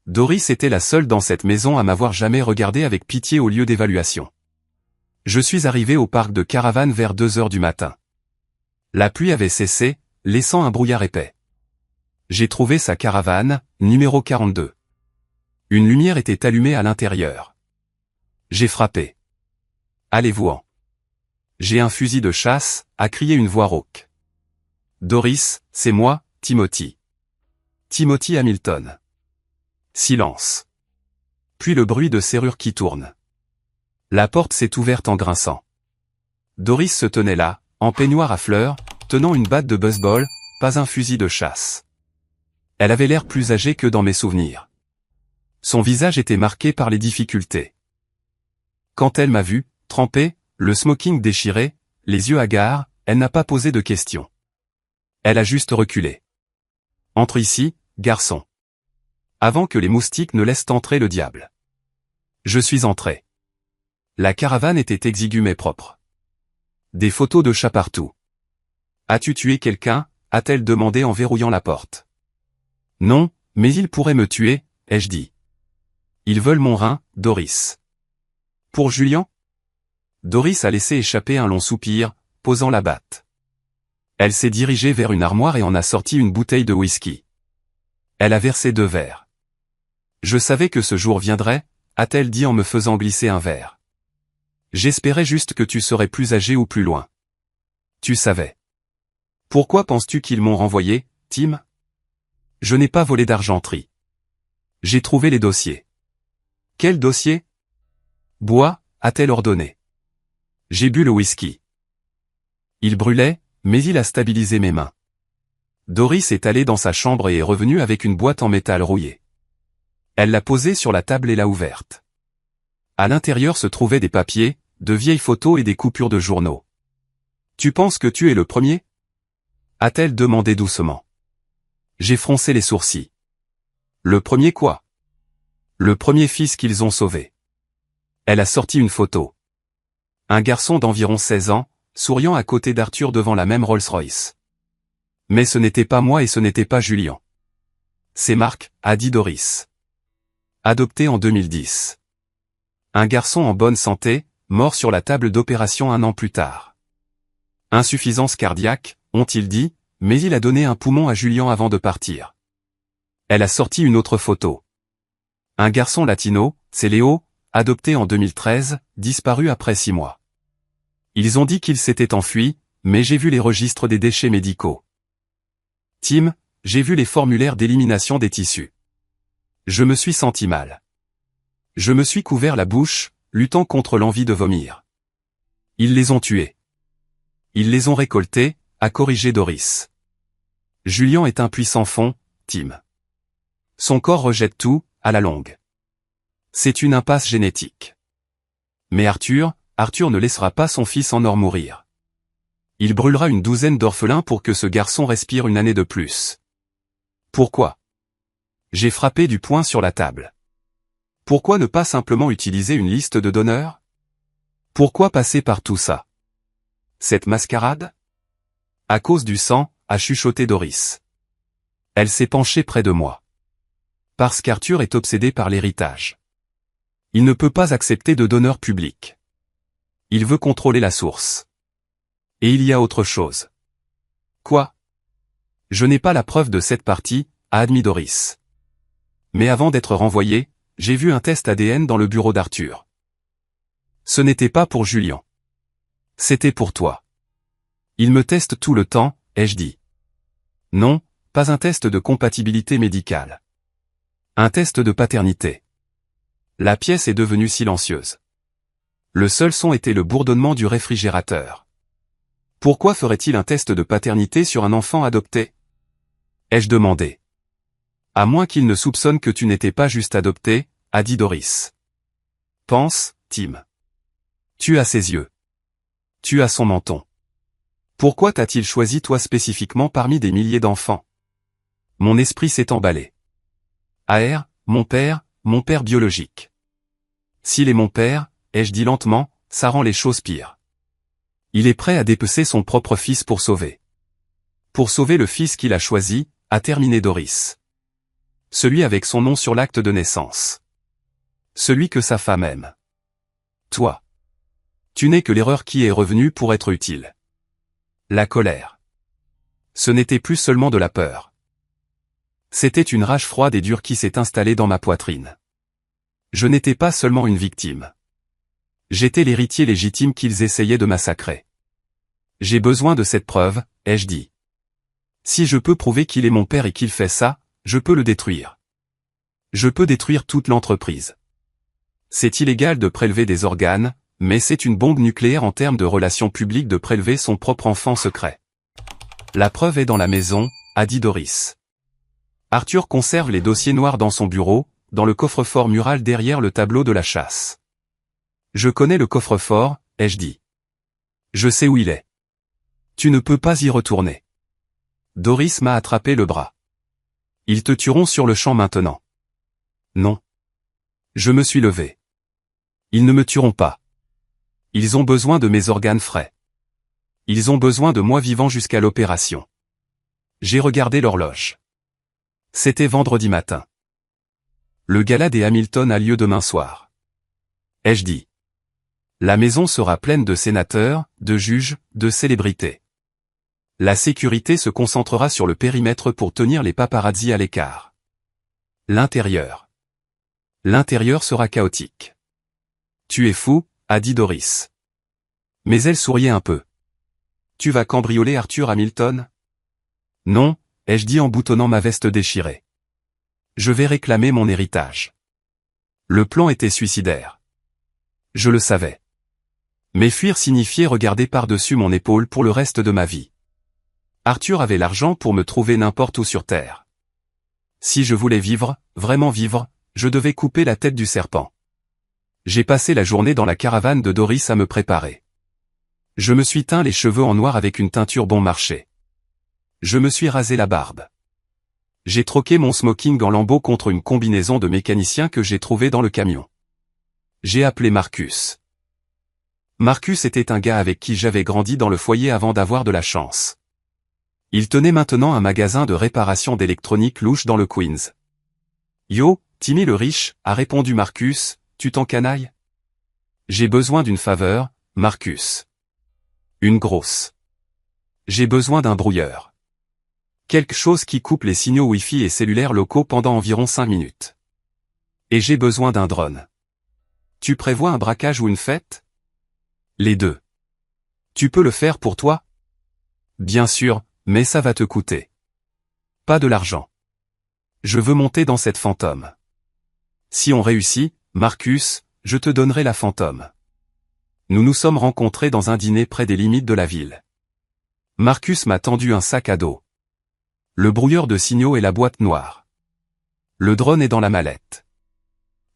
Doris était la seule dans cette maison à m'avoir jamais regardé avec pitié au lieu d'évaluation. Je suis arrivé au parc de caravanes vers 2 heures du matin. La pluie avait cessé, laissant un brouillard épais. J'ai trouvé sa caravane, numéro 42. Une lumière était allumée à l'intérieur. J'ai frappé. Allez-vous-en. J'ai un fusil de chasse, a crié une voix rauque. Doris, c'est moi, Timothy. Timothy Hamilton. Silence. Puis le bruit de serrure qui tourne. La porte s'est ouverte en grinçant. Doris se tenait là, en peignoir à fleurs, tenant une batte de baseball, pas un fusil de chasse. Elle avait l'air plus âgée que dans mes souvenirs. Son visage était marqué par les difficultés. Quand elle m'a vu, trempé, le smoking déchiré, les yeux hagards, elle n'a pas posé de questions. Elle a juste reculé. Entre ici, garçon. Avant que les moustiques ne laissent entrer le diable. Je suis entré. La caravane était exiguë mais propre. Des photos de chats partout. As-tu tué quelqu'un? A-t-elle demandé en verrouillant la porte. Non, mais ils pourraient me tuer, ai-je dit. Ils veulent mon rein, Doris. Pour Julian? Doris a laissé échapper un long soupir, posant la batte. Elle s'est dirigée vers une armoire et en a sorti une bouteille de whisky. Elle a versé 2 verres. Je savais que ce jour viendrait, a-t-elle dit en me faisant glisser un verre. J'espérais juste que tu serais plus âgé ou plus loin. Tu savais. Pourquoi penses-tu qu'ils m'ont renvoyé, Tim? Je n'ai pas volé d'argenterie. J'ai trouvé les dossiers. Quel dossier? Bois, a-t-elle ordonné. J'ai bu le whisky. Il brûlait, mais il a stabilisé mes mains. Doris est allée dans sa chambre et est revenue avec une boîte en métal rouillé. Elle l'a posée sur la table et l'a ouverte. À l'intérieur se trouvaient des papiers, de vieilles photos et des coupures de journaux. Tu penses que tu es le premier? A-t-elle demandé doucement. J'ai froncé les sourcils. Le premier quoi? Le premier fils qu'ils ont sauvé. Elle a sorti une photo. Un garçon d'environ 16 ans, souriant à côté d'Arthur devant la même Rolls-Royce. Mais ce n'était pas moi et ce n'était pas Julian. C'est Marc, a dit Doris. Adopté en 2010. Un garçon en bonne santé, mort sur la table d'opération 1 an plus tard. Insuffisance cardiaque, ont-ils dit, mais il a donné un poumon à Julian avant de partir. Elle a sorti une autre photo. Un garçon latino, c'est Léo, adopté en 2013, disparu après 6 mois. Ils ont dit qu'il s'était enfui, mais j'ai vu les registres des déchets médicaux. Tim, j'ai vu les formulaires d'élimination des tissus. Je me suis senti mal. Je me suis couvert la bouche, luttant contre l'envie de vomir. Ils les ont tués. Ils les ont récoltés, a corrigé Doris. Julian est un puissant fond, Tim. Son corps rejette tout, à la longue. C'est une impasse génétique. Mais Arthur ne laissera pas son fils en or mourir. Il brûlera une douzaine d'orphelins pour que ce garçon respire une année de plus. Pourquoi? J'ai frappé du poing sur la table. Pourquoi ne pas simplement utiliser une liste de donneurs? Pourquoi passer par tout ça? Cette mascarade? À cause du sang, a chuchoté Doris. Elle s'est penchée près de moi. Parce qu'Arthur est obsédé par l'héritage. Il ne peut pas accepter de donneur public. Il veut contrôler la source. Et il y a autre chose. Quoi? Je n'ai pas la preuve de cette partie, a admis Doris. Mais avant d'être renvoyé, j'ai vu un test ADN dans le bureau d'Arthur. Ce n'était pas pour Julian. C'était pour toi. Il me teste tout le temps, ai-je dit. Non, pas un test de compatibilité médicale. Un test de paternité. La pièce est devenue silencieuse. Le seul son était le bourdonnement du réfrigérateur. Pourquoi ferait-il un test de paternité sur un enfant adopté? Ai-je demandé. À moins qu'il ne soupçonne que tu n'étais pas juste adopté, a dit Doris. Pense, Tim. Tu as ses yeux. Tu as son menton. Pourquoi t'a-t-il choisi toi spécifiquement parmi des milliers d'enfants? Mon esprit s'est emballé. AR, mon père biologique. S'il est mon père, ai-je dit lentement, ça rend les choses pires. Il est prêt à dépecer son propre fils pour sauver. Pour sauver le fils qu'il a choisi, a terminé Doris. Celui avec son nom sur l'acte de naissance. Celui que sa femme aime. Toi. Tu n'es que l'erreur qui est revenue pour être utile. La colère. Ce n'était plus seulement de la peur. C'était une rage froide et dure qui s'est installée dans ma poitrine. Je n'étais pas seulement une victime. J'étais l'héritier légitime qu'ils essayaient de massacrer. J'ai besoin de cette preuve, ai-je dit. Si je peux prouver qu'il est mon père et qu'il fait ça, je peux le détruire. Je peux détruire toute l'entreprise. C'est illégal de prélever des organes, Mais c'est une bombe nucléaire en termes de relations publiques de prélever son propre enfant secret. La preuve est dans la maison, a dit Doris. Arthur conserve les dossiers noirs dans son bureau, dans le coffre-fort mural derrière le tableau de la chasse. Je connais le coffre-fort, ai-je dit. Je sais où il est. Tu ne peux pas y retourner. Doris m'a attrapé le bras. Ils te tueront sur le champ maintenant. Non. Je me suis levé. Ils ne me tueront pas. Ils ont besoin de mes organes frais. Ils ont besoin de moi vivant jusqu'à l'opération. J'ai regardé l'horloge. C'était vendredi matin. Le gala des Hamilton a lieu demain soir. Ai-je dit. La maison sera pleine de sénateurs, de juges, de célébrités. La sécurité se concentrera sur le périmètre pour tenir les paparazzis à l'écart. L'intérieur. L'intérieur sera chaotique. Tu es fou, a dit Doris. Mais elle souriait un peu. Tu vas cambrioler Arthur Hamilton? Non, ai-je dit en boutonnant ma veste déchirée. Je vais réclamer mon héritage. Le plan était suicidaire. Je le savais. Mais fuir signifiait regarder par-dessus mon épaule pour le reste de ma vie. Arthur avait l'argent pour me trouver n'importe où sur Terre. Si je voulais vivre, vraiment vivre, je devais couper la tête du serpent. J'ai passé la journée dans la caravane de Doris à me préparer. Je me suis teint les cheveux en noir avec une teinture bon marché. Je me suis rasé la barbe. J'ai troqué mon smoking en lambeaux contre une combinaison de mécanicien que j'ai trouvée dans le camion. J'ai appelé Marcus. Marcus était un gars avec qui j'avais grandi dans le foyer avant d'avoir de la chance. Il tenait maintenant un magasin de réparation d'électronique louche dans le Queens. Yo, Timmy le riche, a répondu Marcus, tu t'encanailles? J'ai besoin d'une faveur, Marcus. Une grosse. J'ai besoin d'un brouilleur. Quelque chose qui coupe les signaux Wi-Fi et cellulaires locaux pendant environ 5 minutes. Et j'ai besoin d'un drone. Tu prévois un braquage ou une fête? Les deux. Tu peux le faire pour toi? Bien sûr, mais ça va te coûter. Pas de l'argent. Je veux monter dans cette fantôme. Si on réussit, Marcus, je te donnerai la fantôme. Nous nous sommes rencontrés dans un dîner près des limites de la ville. Marcus m'a tendu un sac à dos. Le brouilleur de signaux et la boîte noire. Le drone est dans la mallette.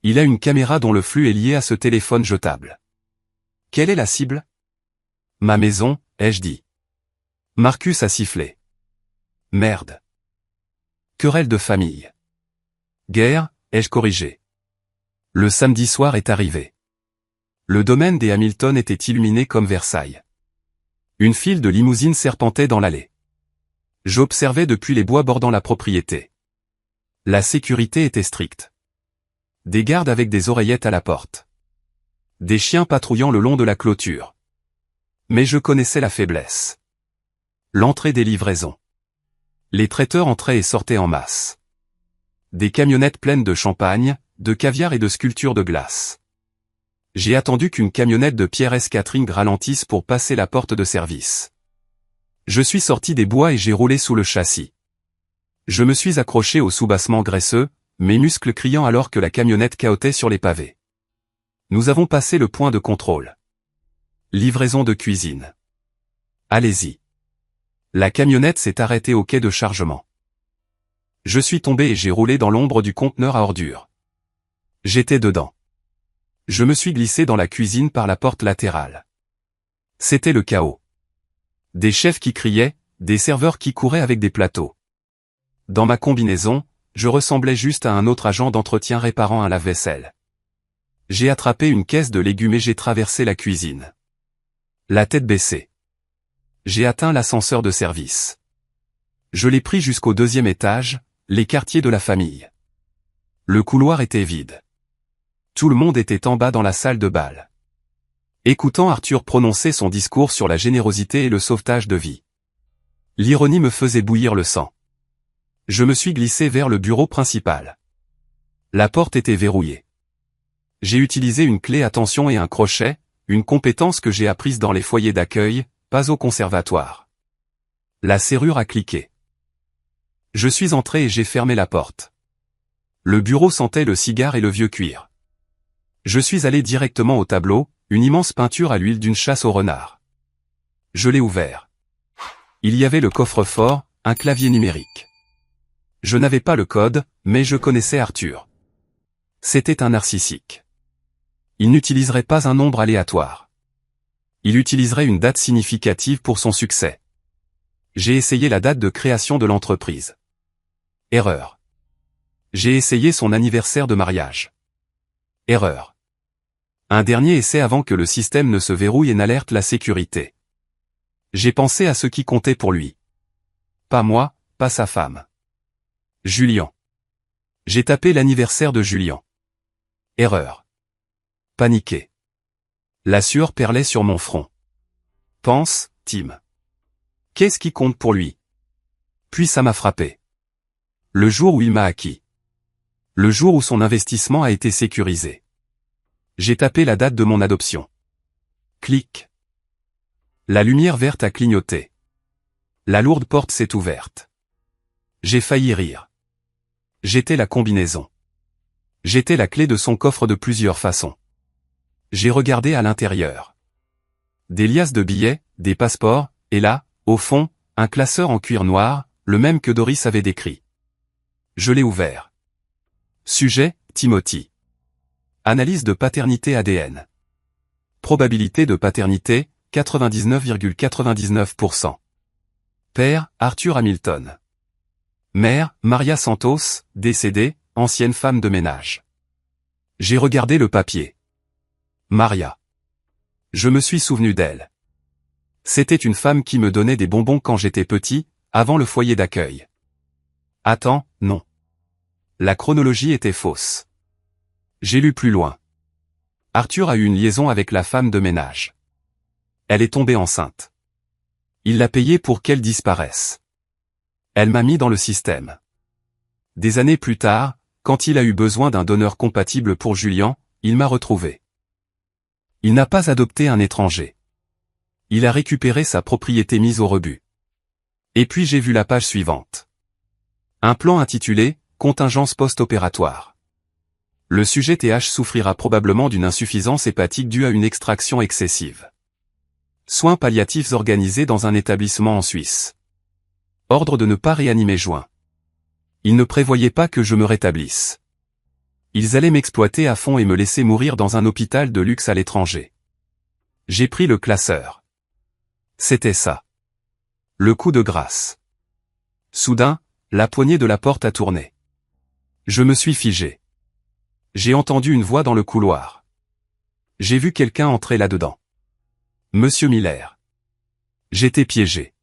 Il a une caméra dont le flux est lié à ce téléphone jetable. Quelle est la cible? Ma maison, ai-je dit. Marcus a sifflé. Merde. Querelle de famille. Guerre, ai-je corrigé. Le samedi soir est arrivé. Le domaine des Hamilton était illuminé comme Versailles. Une file de limousines serpentait dans l'allée. J'observais depuis les bois bordant la propriété. La sécurité était stricte. Des gardes avec des oreillettes à la porte. Des chiens patrouillant le long de la clôture. Mais je connaissais la faiblesse. L'entrée des livraisons. Les traiteurs entraient et sortaient en masse. Des camionnettes pleines de champagne, de caviar et de sculptures de glace. J'ai attendu qu'une camionnette de Pierre S. Catering ralentisse pour passer la porte de service. Je suis sorti des bois et j'ai roulé sous le châssis. Je me suis accroché au soubassement graisseux, mes muscles criant alors que la camionnette cahotait sur les pavés. Nous avons passé le point de contrôle. Livraison de cuisine. Allez-y. La camionnette s'est arrêtée au quai de chargement. Je suis tombé et j'ai roulé dans l'ombre du conteneur à ordures. J'étais dedans. Je me suis glissé dans la cuisine par la porte latérale. C'était le chaos. Des chefs qui criaient, des serveurs qui couraient avec des plateaux. Dans ma combinaison, je ressemblais juste à un autre agent d'entretien réparant un lave-vaisselle. J'ai attrapé une caisse de légumes et j'ai traversé la cuisine. La tête baissée. J'ai atteint l'ascenseur de service. Je l'ai pris jusqu'au 2e étage, les quartiers de la famille. Le couloir était vide. Tout le monde était en bas dans la salle de bal. Écoutant Arthur prononcer son discours sur la générosité et le sauvetage de vie. L'ironie me faisait bouillir le sang. Je me suis glissé vers le bureau principal. La porte était verrouillée. J'ai utilisé une clé à tension et un crochet, une compétence que j'ai apprise dans les foyers d'accueil, pas au conservatoire. La serrure a cliqué. Je suis entré et j'ai fermé la porte. Le bureau sentait le cigare et le vieux cuir. Je suis allé directement au tableau, Une immense peinture à l'huile d'une chasse au renard. Je l'ai ouvert. Il y avait le coffre-fort, un clavier numérique. Je n'avais pas le code, mais je connaissais Arthur. C'était un narcissique. Il n'utiliserait pas un nombre aléatoire. Il utiliserait une date significative pour son succès. J'ai essayé la date de création de l'entreprise. Erreur. J'ai essayé son anniversaire de mariage. Erreur. Un dernier essai avant que le système ne se verrouille et n'alerte la sécurité. J'ai pensé à ce qui comptait pour lui. Pas moi, pas sa femme. Julien. J'ai tapé l'anniversaire de Julien. Erreur. Paniqué. La sueur perlait sur mon front. Pense, Tim. Qu'est-ce qui compte pour lui? Puis ça m'a frappé. Le jour où il m'a acquis. Le jour où son investissement a été sécurisé. J'ai tapé la date de mon adoption. Clic. La lumière verte a clignoté. La lourde porte s'est ouverte. J'ai failli rire. J'étais la combinaison. J'étais la clé de son coffre de plusieurs façons. J'ai regardé à l'intérieur. Des liasses de billets, des passeports, et là, au fond, un classeur en cuir noir, le même que Doris avait décrit. Je l'ai ouvert. Sujet, Timothy. Analyse de paternité ADN. Probabilité de paternité, 99,99%. Père, Arthur Hamilton. Mère, Maria Santos, décédée, ancienne femme de ménage. J'ai regardé le papier. Maria. Je me suis souvenu d'elle. C'était une femme qui me donnait des bonbons quand j'étais petit, avant le foyer d'accueil. Attends, non. La chronologie était fausse. J'ai lu plus loin. Arthur a eu une liaison avec la femme de ménage. Elle est tombée enceinte. Il l'a payée pour qu'elle disparaisse. Elle m'a mis dans le système. Des années plus tard, quand il a eu besoin d'un donneur compatible pour Julien, il m'a retrouvé. Il n'a pas adopté un étranger. Il a récupéré sa propriété mise au rebut. Et puis j'ai vu la page suivante. Un plan intitulé « Contingence post-opératoire ». Le sujet TH souffrira probablement d'une insuffisance hépatique due à une extraction excessive. Soins palliatifs organisés dans un établissement en Suisse. Ordre de ne pas réanimer juin. Ils ne prévoyaient pas que je me rétablisse. Ils allaient m'exploiter à fond et me laisser mourir dans un hôpital de luxe à l'étranger. J'ai pris le classeur. C'était ça. Le coup de grâce. Soudain, la poignée de la porte a tourné. Je me suis figé. J'ai entendu une voix dans le couloir. J'ai vu quelqu'un entrer là-dedans. Monsieur Miller. J'étais piégé.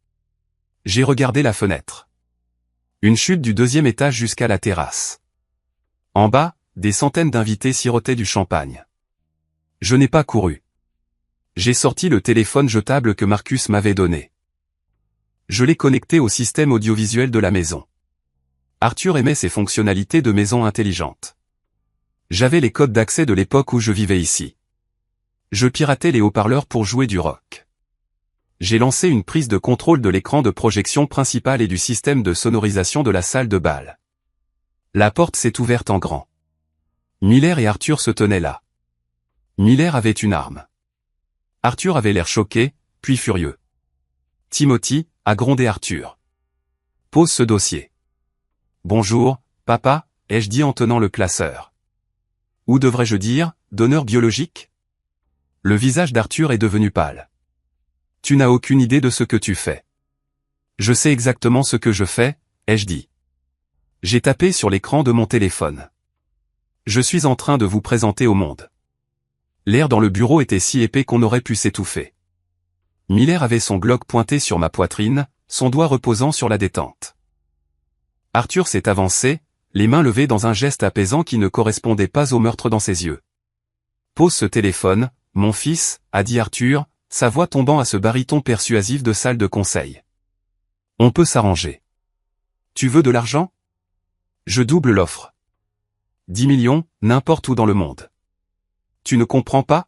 J'ai regardé la fenêtre. Une chute du 2e étage jusqu'à la terrasse. En bas, des centaines d'invités sirotaient du champagne. Je n'ai pas couru. J'ai sorti le téléphone jetable que Marcus m'avait donné. Je l'ai connecté au système audiovisuel de la maison. Arthur aimait ses fonctionnalités de maison intelligente. J'avais les codes d'accès de l'époque où je vivais ici. Je piratais les haut-parleurs pour jouer du rock. J'ai lancé une prise de contrôle de l'écran de projection principal et du système de sonorisation de la salle de bal. La porte s'est ouverte en grand. Miller et Arthur se tenaient là. Miller avait une arme. Arthur avait l'air choqué, puis furieux. Timothy, a grondé Arthur. Pose ce dossier. Bonjour, papa, ai-je dit en tenant le classeur. Ou devrais-je dire, donneur biologique? Le visage d'Arthur est devenu pâle. Tu n'as aucune idée de ce que tu fais. Je sais exactement ce que je fais, ai-je dit. J'ai tapé sur l'écran de mon téléphone. Je suis en train de vous présenter au monde. L'air dans le bureau était si épais qu'on aurait pu s'étouffer. Miller avait son Glock pointé sur ma poitrine, son doigt reposant sur la détente. Arthur s'est avancé, les mains levées dans un geste apaisant qui ne correspondait pas au meurtre dans ses yeux. Pose ce téléphone, mon fils, a dit Arthur, sa voix tombant à ce baryton persuasif de salle de conseil. On peut s'arranger. Tu veux de l'argent? Je double l'offre. 10 millions, n'importe où dans le monde. Tu ne comprends pas?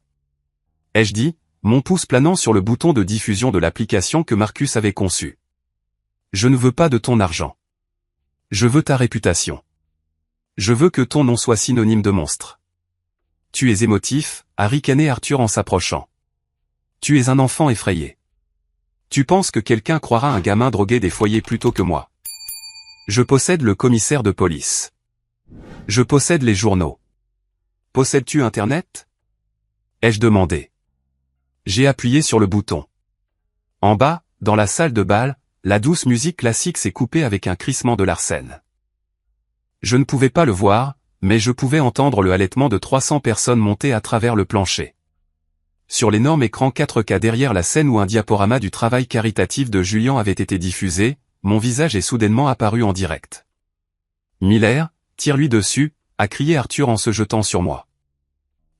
Ai-je dit, mon pouce planant sur le bouton de diffusion de l'application que Marcus avait conçue. Je ne veux pas de ton argent. Je veux ta réputation. Je veux que ton nom soit synonyme de monstre. tu es émotif, a ricané Arthur en s'approchant. Tu es un enfant effrayé. Tu penses que quelqu'un croira un gamin drogué des foyers plutôt que moi. Je possède le commissaire de police. Je possède les journaux. Possèdes-tu Internet? Ai-je demandé. J'ai appuyé sur le bouton. En bas, dans la salle de bal, la douce musique classique s'est coupée avec un crissement de Larsen. Je ne pouvais pas le voir, mais je pouvais entendre le halètement de 300 personnes monter à travers le plancher. Sur l'énorme écran 4K derrière la scène où un diaporama du travail caritatif de Julian avait été diffusé, mon visage est soudainement apparu en direct. Miller, tire-lui dessus, a crié Arthur en se jetant sur moi.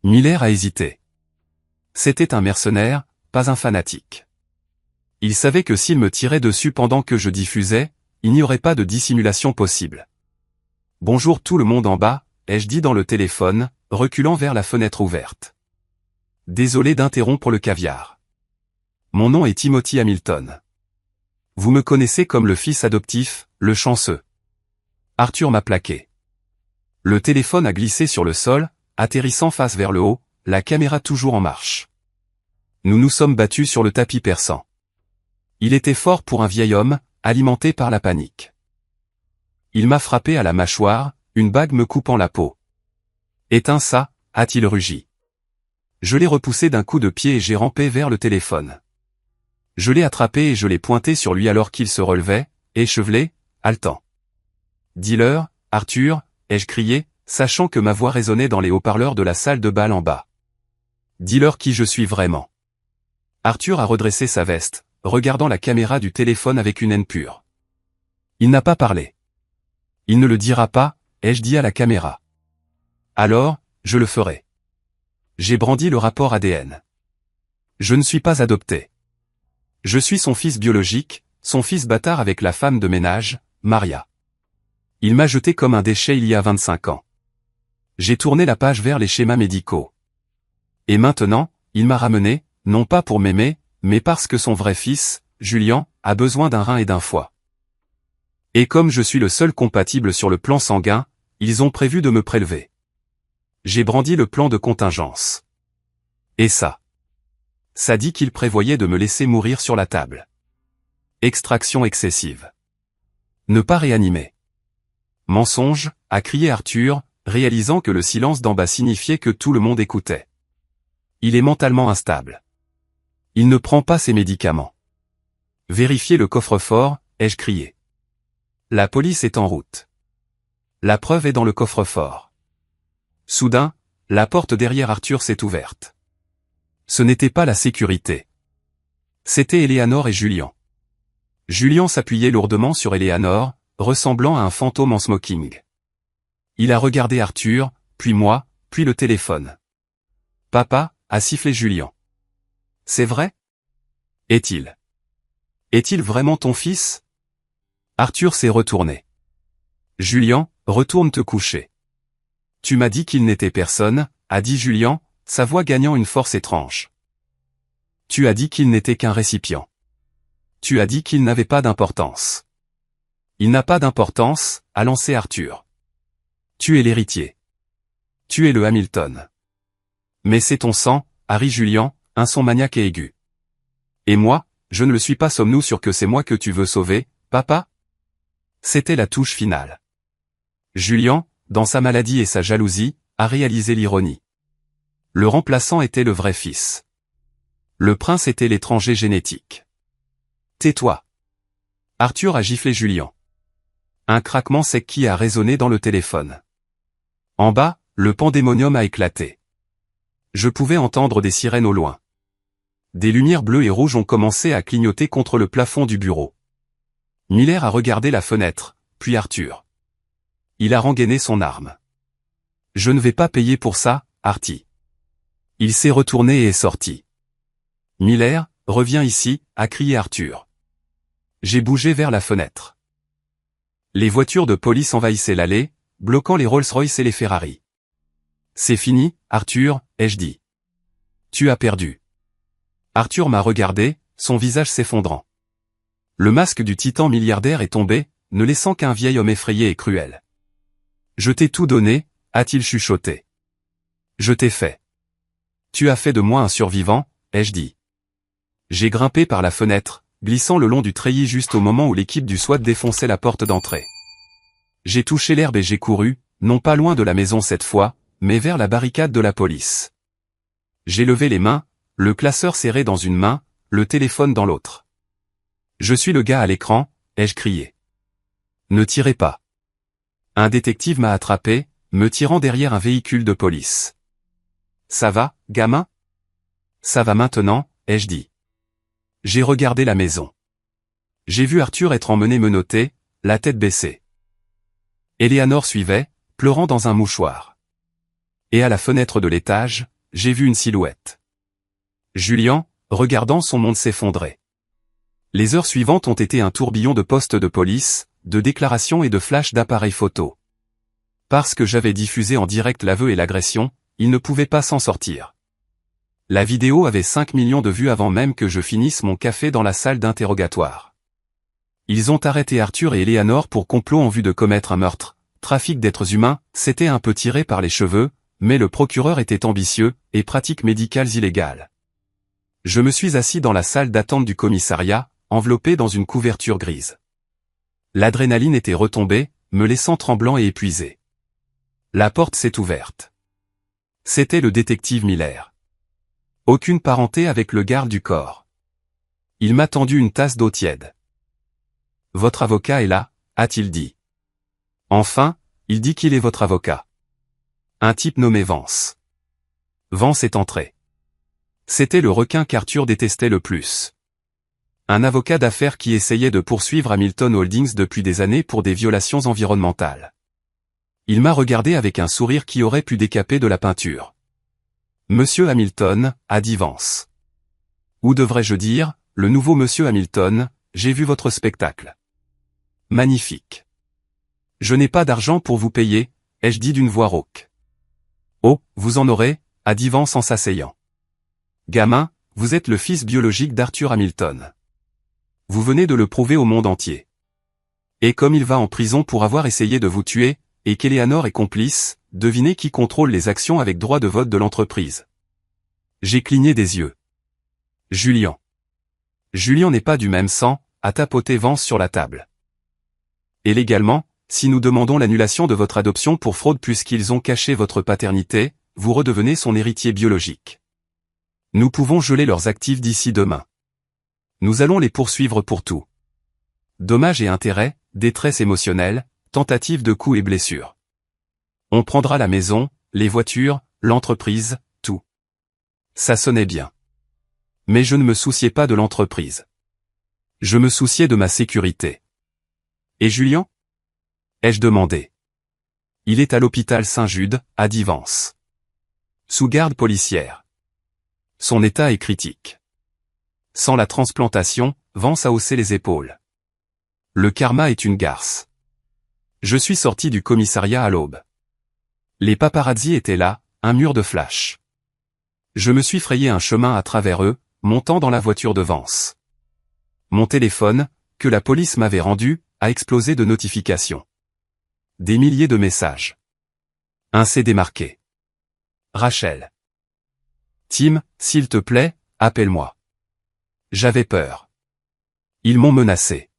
Miller a hésité. C'était un mercenaire, pas un fanatique. Il savait que s'il me tirait dessus pendant que je diffusais, il n'y aurait pas de dissimulation possible. Bonjour tout le monde en bas, ai-je dit dans le téléphone, reculant vers la fenêtre ouverte. Désolé d'interrompre le caviar. Mon nom est Timothy Hamilton. Vous me connaissez comme le fils adoptif, le chanceux. Arthur m'a plaqué. Le téléphone a glissé sur le sol, atterrissant face vers le haut, la caméra toujours en marche. Nous nous sommes battus sur le tapis persan. Il était fort pour un vieil homme, alimenté par la panique. Il m'a frappé à la mâchoire, une bague me coupant la peau. Éteins ça, a-t-il rugi. Je l'ai repoussé d'un coup de pied et j'ai rampé vers le téléphone. Je l'ai attrapé et je l'ai pointé sur lui alors qu'il se relevait, échevelé, haletant. Dis-leur, Arthur, ai-je crié, sachant que ma voix résonnait dans les haut-parleurs de la salle de bal en bas. Dis-leur qui je suis vraiment. Arthur a redressé sa veste, regardant la caméra du téléphone avec une haine pure. Il n'a pas parlé. Il ne le dira pas, ai-je dit à la caméra. Alors, je le ferai. J'ai brandi le rapport ADN. Je ne suis pas adopté. Je suis son fils biologique, son fils bâtard avec la femme de ménage, Maria. Il m'a jeté comme un déchet il y a 25 ans. J'ai tourné la page vers les schémas médicaux. Et maintenant, il m'a ramené, non pas pour m'aimer, mais parce que son vrai fils, Julian, a besoin d'un rein et d'un foie. Et comme je suis le seul compatible sur le plan sanguin, ils ont prévu de me prélever. J'ai brandi le plan de contingence. Et ça? Ça dit qu'ils prévoyaient de me laisser mourir sur la table. Extraction excessive. Ne pas réanimer. Mensonge, a crié Arthur, réalisant que le silence d'en bas signifiait que tout le monde écoutait. Il est mentalement instable. Il ne prend pas ses médicaments. Vérifiez le coffre-fort, ai-je crié. La police est en route. La preuve est dans le coffre-fort. Soudain, la porte derrière Arthur s'est ouverte. Ce n'était pas la sécurité. C'était Eleanor et Julian. Julian s'appuyait lourdement sur Eleanor, ressemblant à un fantôme en smoking. Il a regardé Arthur, puis moi, puis le téléphone. Papa, a sifflé Julian. C'est vrai? Est-il? Est-il vraiment ton fils? Arthur s'est retourné. Julian, retourne te coucher. Tu m'as dit qu'il n'était personne, a dit Julian, sa voix gagnant une force étrange. Tu as dit qu'il n'était qu'un récipient. Tu as dit qu'il n'avait pas d'importance. Il n'a pas d'importance, a lancé Arthur. Tu es l'héritier. Tu es le Hamilton. Mais c'est ton sang, a ri Julian, un son maniaque et aigu. Et moi, je ne le suis pas, sommes-nous sûrs que c'est moi que tu veux sauver, papa? C'était la touche finale. Julian, dans sa maladie et sa jalousie, a réalisé l'ironie. Le remplaçant était le vrai fils. Le prince était l'étranger génétique. Tais-toi. Arthur a giflé Julian. Un craquement sec qui a résonné dans le téléphone. En bas, le pandémonium a éclaté. Je pouvais entendre des sirènes au loin. Des lumières bleues et rouges ont commencé à clignoter contre le plafond du bureau. Miller a regardé la fenêtre, puis Arthur. Il a rengainé son arme. Je ne vais pas payer pour ça, Artie. Il s'est retourné et est sorti. Miller, reviens ici, a crié Arthur. J'ai bougé vers la fenêtre. Les voitures de police envahissaient l'allée, bloquant les Rolls-Royce et les Ferrari. C'est fini, Arthur, ai-je dit. Tu as perdu. Arthur m'a regardé, son visage s'effondrant. Le masque du titan milliardaire est tombé, ne laissant qu'un vieil homme effrayé et cruel. Je t'ai tout donné, a-t-il chuchoté. Je t'ai fait. Tu as fait de moi un survivant, ai-je dit. J'ai grimpé par la fenêtre, glissant le long du treillis juste au moment où l'équipe du SWAT défonçait la porte d'entrée. J'ai touché l'herbe et j'ai couru, non pas loin de la maison cette fois, mais vers la barricade de la police. J'ai levé les mains, le classeur serré dans une main, le téléphone dans l'autre. Je suis le gars à l'écran, ai-je crié. Ne tirez pas. Un détective m'a attrapé, me tirant derrière un véhicule de police. Ça va, gamin? Ça va maintenant, ai-je dit. J'ai regardé la maison. J'ai vu Arthur être emmené menotté, la tête baissée. Eleanor suivait, pleurant dans un mouchoir. Et à la fenêtre de l'étage, j'ai vu une silhouette. Julian, regardant son monde s'effondrer. Les heures suivantes ont été un tourbillon de postes de police, de déclarations et de flashs d'appareils photo. Parce que j'avais diffusé en direct l'aveu et l'agression, ils ne pouvaient pas s'en sortir. La vidéo avait 5 millions de vues avant même que je finisse mon café dans la salle d'interrogatoire. Ils ont arrêté Arthur et Eleanor pour complot en vue de commettre un meurtre. Trafic d'êtres humains, c'était un peu tiré par les cheveux, mais le procureur était ambitieux, et pratiques médicales illégales. Je me suis assis dans la salle d'attente du commissariat, enveloppé dans une couverture grise. L'adrénaline était retombée, me laissant tremblant et épuisé. La porte s'est ouverte. C'était le détective Miller. Aucune parenté avec le garde du corps. Il m'a tendu une tasse d'eau tiède. « Votre avocat est là » a-t-il dit. Enfin, il dit qu'il est votre avocat. Un type nommé Vance. Vance est entré. C'était le requin qu'Arthur détestait le plus. Un avocat d'affaires qui essayait de poursuivre Hamilton Holdings depuis des années pour des violations environnementales. Il m'a regardé avec un sourire qui aurait pu décaper de la peinture. « Monsieur Hamilton » a dit Vance. Ou devrais-je dire, le nouveau Monsieur Hamilton, j'ai vu votre spectacle. Magnifique. Je n'ai pas d'argent pour vous payer, ai-je dit d'une voix rauque. Oh, vous en aurez, a dit Vance en s'asseyant. Gamin, vous êtes le fils biologique d'Arthur Hamilton. Vous venez de le prouver au monde entier. Et comme il va en prison pour avoir essayé de vous tuer, et qu'Eleanor est complice, devinez qui contrôle les actions avec droit de vote de l'entreprise. J'ai cligné des yeux. Julian. Julian n'est pas du même sang, a tapoté Vance sur la table. Et légalement, si nous demandons l'annulation de votre adoption pour fraude puisqu'ils ont caché votre paternité, vous redevenez son héritier biologique. Nous pouvons geler leurs actifs d'ici demain. Nous allons les poursuivre pour tout. Dommages et intérêts, détresse émotionnelle, tentative de coups et blessures. On prendra la maison, les voitures, l'entreprise, tout. Ça sonnait bien. Mais je ne me souciais pas de l'entreprise. Je me souciais de ma sécurité. Et Julian ? Ai-je demandé. Il est à l'hôpital Saint-Jude, a dit Vance. Sous garde policière. Son état est critique. Sans la transplantation, Vance a haussé les épaules. Le karma est une garce. Je suis sorti du commissariat à l'aube. Les paparazzis étaient là, un mur de flash. Je me suis frayé un chemin à travers eux, montant dans la voiture de Vance. Mon téléphone, que la police m'avait rendu, a explosé de notifications. Des milliers de messages. Un CD marqué. Rachel. Tim, s'il te plaît, appelle-moi. J'avais peur. Ils m'ont menacé.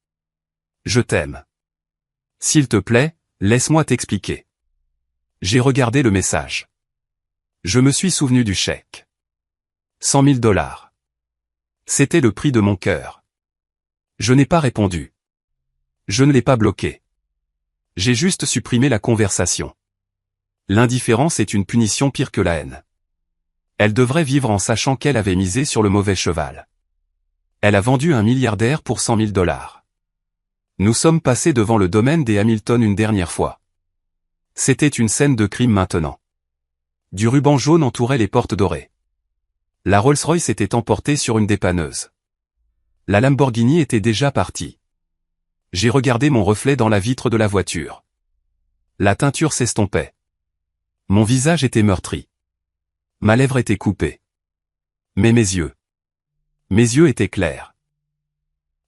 Je t'aime. S'il te plaît, laisse-moi t'expliquer. J'ai regardé le message. Je me suis souvenu du chèque. 100 000 $. C'était le prix de mon cœur. Je n'ai pas répondu. Je ne l'ai pas bloqué. J'ai juste supprimé la conversation. L'indifférence est une punition pire que la haine. Elle devrait vivre en sachant qu'elle avait misé sur le mauvais cheval. Elle a vendu un milliardaire pour 100 000 $. Nous sommes passés devant le domaine des Hamilton une dernière fois. C'était une scène de crime maintenant. Du ruban jaune entourait les portes dorées. La Rolls-Royce était emportée sur une dépanneuse. La Lamborghini était déjà partie. J'ai regardé mon reflet dans la vitre de la voiture. La teinture s'estompait. Mon visage était meurtri. Ma lèvre était coupée. Mais mes yeux étaient clairs.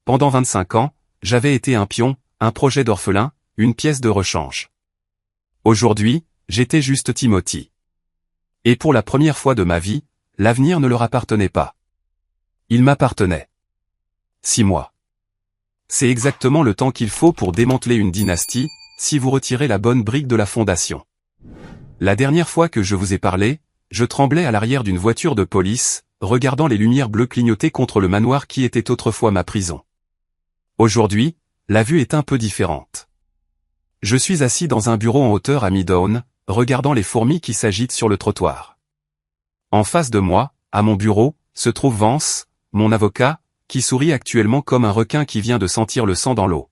Pendant 25 ans, j'avais été un pion, un projet d'orphelin, une pièce de rechange. Aujourd'hui, j'étais juste Timothy. Et pour la première fois de ma vie, l'avenir ne leur appartenait pas. Il m'appartenait. 6 mois. C'est exactement le temps qu'il faut pour démanteler une dynastie, si vous retirez la bonne brique de la fondation. La dernière fois que je vous ai parlé, je tremblais à l'arrière d'une voiture de police, regardant les lumières bleues clignoter contre le manoir qui était autrefois ma prison. Aujourd'hui, la vue est un peu différente. Je suis assis dans un bureau en hauteur à Midtown, regardant les fourmis qui s'agitent sur le trottoir. En face de moi, à mon bureau, se trouve Vance, mon avocat, qui sourit actuellement comme un requin qui vient de sentir le sang dans l'eau.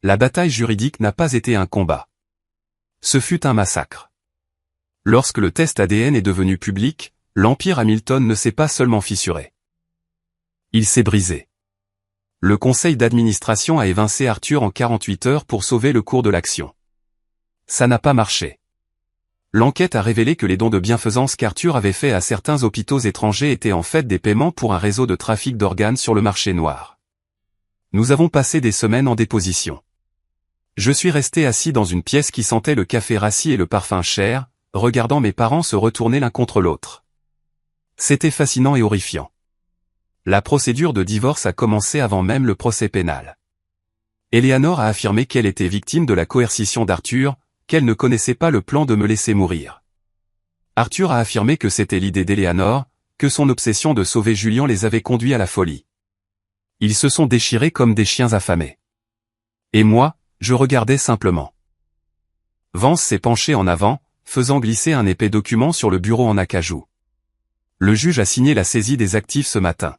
La bataille juridique n'a pas été un combat. Ce fut un massacre. Lorsque le test ADN est devenu public, l'Empire Hamilton ne s'est pas seulement fissuré. Il s'est brisé. Le conseil d'administration a évincé Arthur en 48 heures pour sauver le cours de l'action. Ça n'a pas marché. L'enquête a révélé que les dons de bienfaisance qu'Arthur avait faits à certains hôpitaux étrangers étaient en fait des paiements pour un réseau de trafic d'organes sur le marché noir. Nous avons passé des semaines en déposition. Je suis resté assis dans une pièce qui sentait le café rassis et le parfum cher, regardant mes parents se retourner l'un contre l'autre. C'était fascinant et horrifiant. La procédure de divorce a commencé avant même le procès pénal. Eleanor a affirmé qu'elle était victime de la coercition d'Arthur, qu'elle ne connaissait pas le plan de me laisser mourir. Arthur a affirmé que c'était l'idée d'Eleanor, que son obsession de sauver Julian les avait conduits à la folie. Ils se sont déchirés comme des chiens affamés. Et moi, je regardais simplement. Vance s'est penché en avant, faisant glisser un épais document sur le bureau en acajou. Le juge a signé la saisie des actifs ce matin.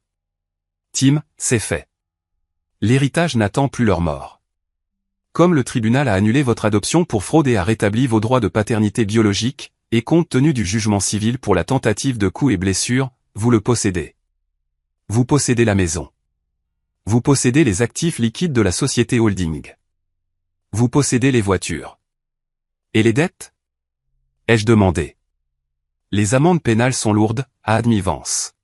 Tim, c'est fait. L'héritage n'attend plus leur mort. Comme le tribunal a annulé votre adoption pour fraude et a rétabli vos droits de paternité biologique, et compte tenu du jugement civil pour la tentative de coups et blessures, vous le possédez. Vous possédez la maison. Vous possédez les actifs liquides de la société holding. Vous possédez les voitures. Et les dettes ? Ai-je demandé. Les amendes pénales sont lourdes, a admis Vance.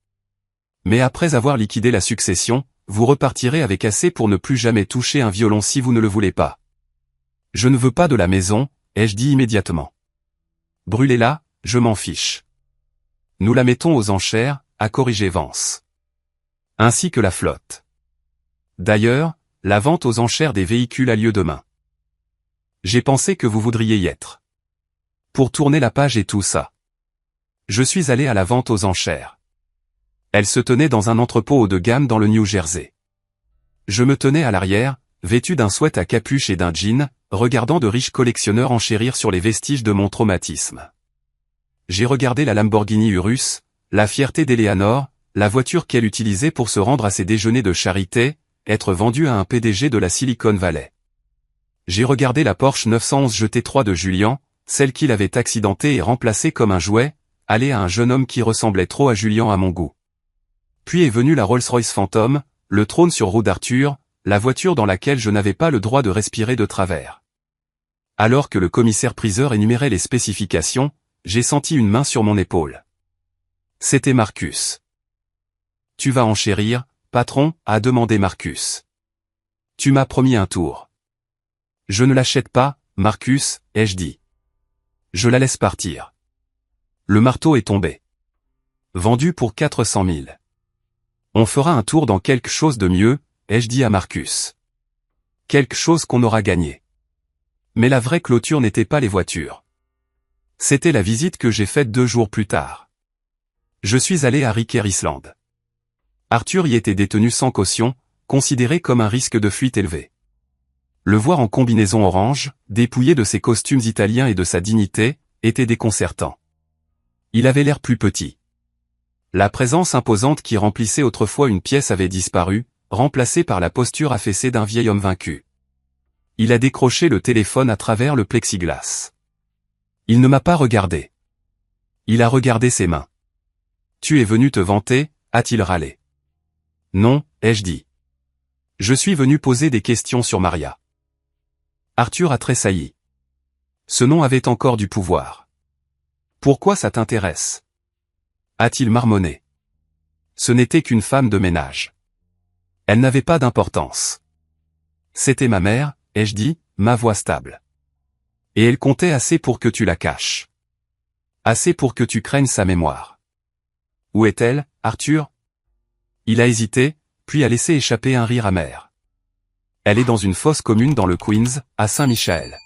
Mais après avoir liquidé la succession, vous repartirez avec assez pour ne plus jamais toucher un violon si vous ne le voulez pas. Je ne veux pas de la maison, ai-je dit immédiatement. Brûlez-la, je m'en fiche. Nous la mettons aux enchères, a corrigé Vance. Ainsi que la flotte. D'ailleurs, la vente aux enchères des véhicules a lieu demain. J'ai pensé que vous voudriez y être. Pour tourner la page et tout ça. Je suis allé à la vente aux enchères. Elle se tenait dans un entrepôt haut de gamme dans le New Jersey. Je me tenais à l'arrière, vêtu d'un sweat à capuche et d'un jean, regardant de riches collectionneurs enchérir sur les vestiges de mon traumatisme. J'ai regardé la Lamborghini Urus, la fierté d'Eleanor, la voiture qu'elle utilisait pour se rendre à ses déjeuners de charité, être vendue à un PDG de la Silicon Valley. J'ai regardé la Porsche 911 GT3 de Julian, celle qu'il avait accidentée et remplacée comme un jouet, aller à un jeune homme qui ressemblait trop à Julian à mon goût. Puis est venue la Rolls-Royce Phantom, le trône sur roue d'Arthur, la voiture dans laquelle je n'avais pas le droit de respirer de travers. Alors que le commissaire-priseur énumérait les spécifications, j'ai senti une main sur mon épaule. C'était Marcus. « Tu vas enchérir, patron ?» a demandé Marcus. « Tu m'as promis un tour. »« Je ne l'achète pas, Marcus, ai-je dit. Je la laisse partir. » Le marteau est tombé. Vendu pour 400 000. On fera un tour dans quelque chose de mieux, ai-je dit à Marcus. Quelque chose qu'on aura gagné. Mais la vraie clôture n'était pas les voitures. C'était la visite que j'ai faite 2 jours plus tard. Je suis allé à Riker Island. Arthur y était détenu sans caution, considéré comme un risque de fuite élevé. Le voir en combinaison orange, dépouillé de ses costumes italiens et de sa dignité, était déconcertant. Il avait l'air plus petit. La présence imposante qui remplissait autrefois une pièce avait disparu, remplacée par la posture affaissée d'un vieil homme vaincu. Il a décroché le téléphone à travers le plexiglas. Il ne m'a pas regardé. Il a regardé ses mains. « Tu es venu te vanter ?» a-t-il râlé. « Non, ai-je dit. Je suis venu poser des questions sur Maria. » Arthur a tressailli. Ce nom avait encore du pouvoir. « Pourquoi ça t'intéresse ?» a-t-il marmonné. Ce n'était qu'une femme de ménage. Elle n'avait pas d'importance. C'était ma mère, ai-je dit, ma voix stable. Et elle comptait assez pour que tu la caches. Assez pour que tu craignes sa mémoire. Où est-elle, Arthur? Il a hésité, puis a laissé échapper un rire amer. Elle est dans une fosse commune dans le Queens, à Saint-Michael.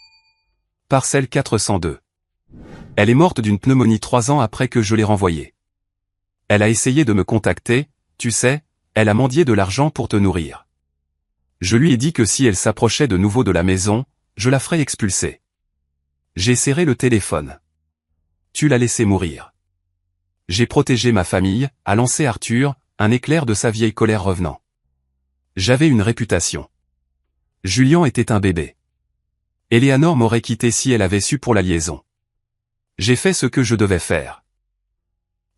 Parcelle 402. Elle est morte d'une pneumonie 3 ans après que je l'ai renvoyée. Elle a essayé de me contacter, tu sais, elle a mendié de l'argent pour te nourrir. Je lui ai dit que si elle s'approchait de nouveau de la maison, je la ferais expulser. J'ai serré le téléphone. Tu l'as laissé mourir. J'ai protégé ma famille, a lancé Arthur, un éclair de sa vieille colère revenant. J'avais une réputation. Julian était un bébé. Eleanor m'aurait quitté si elle avait su pour la liaison. J'ai fait ce que je devais faire.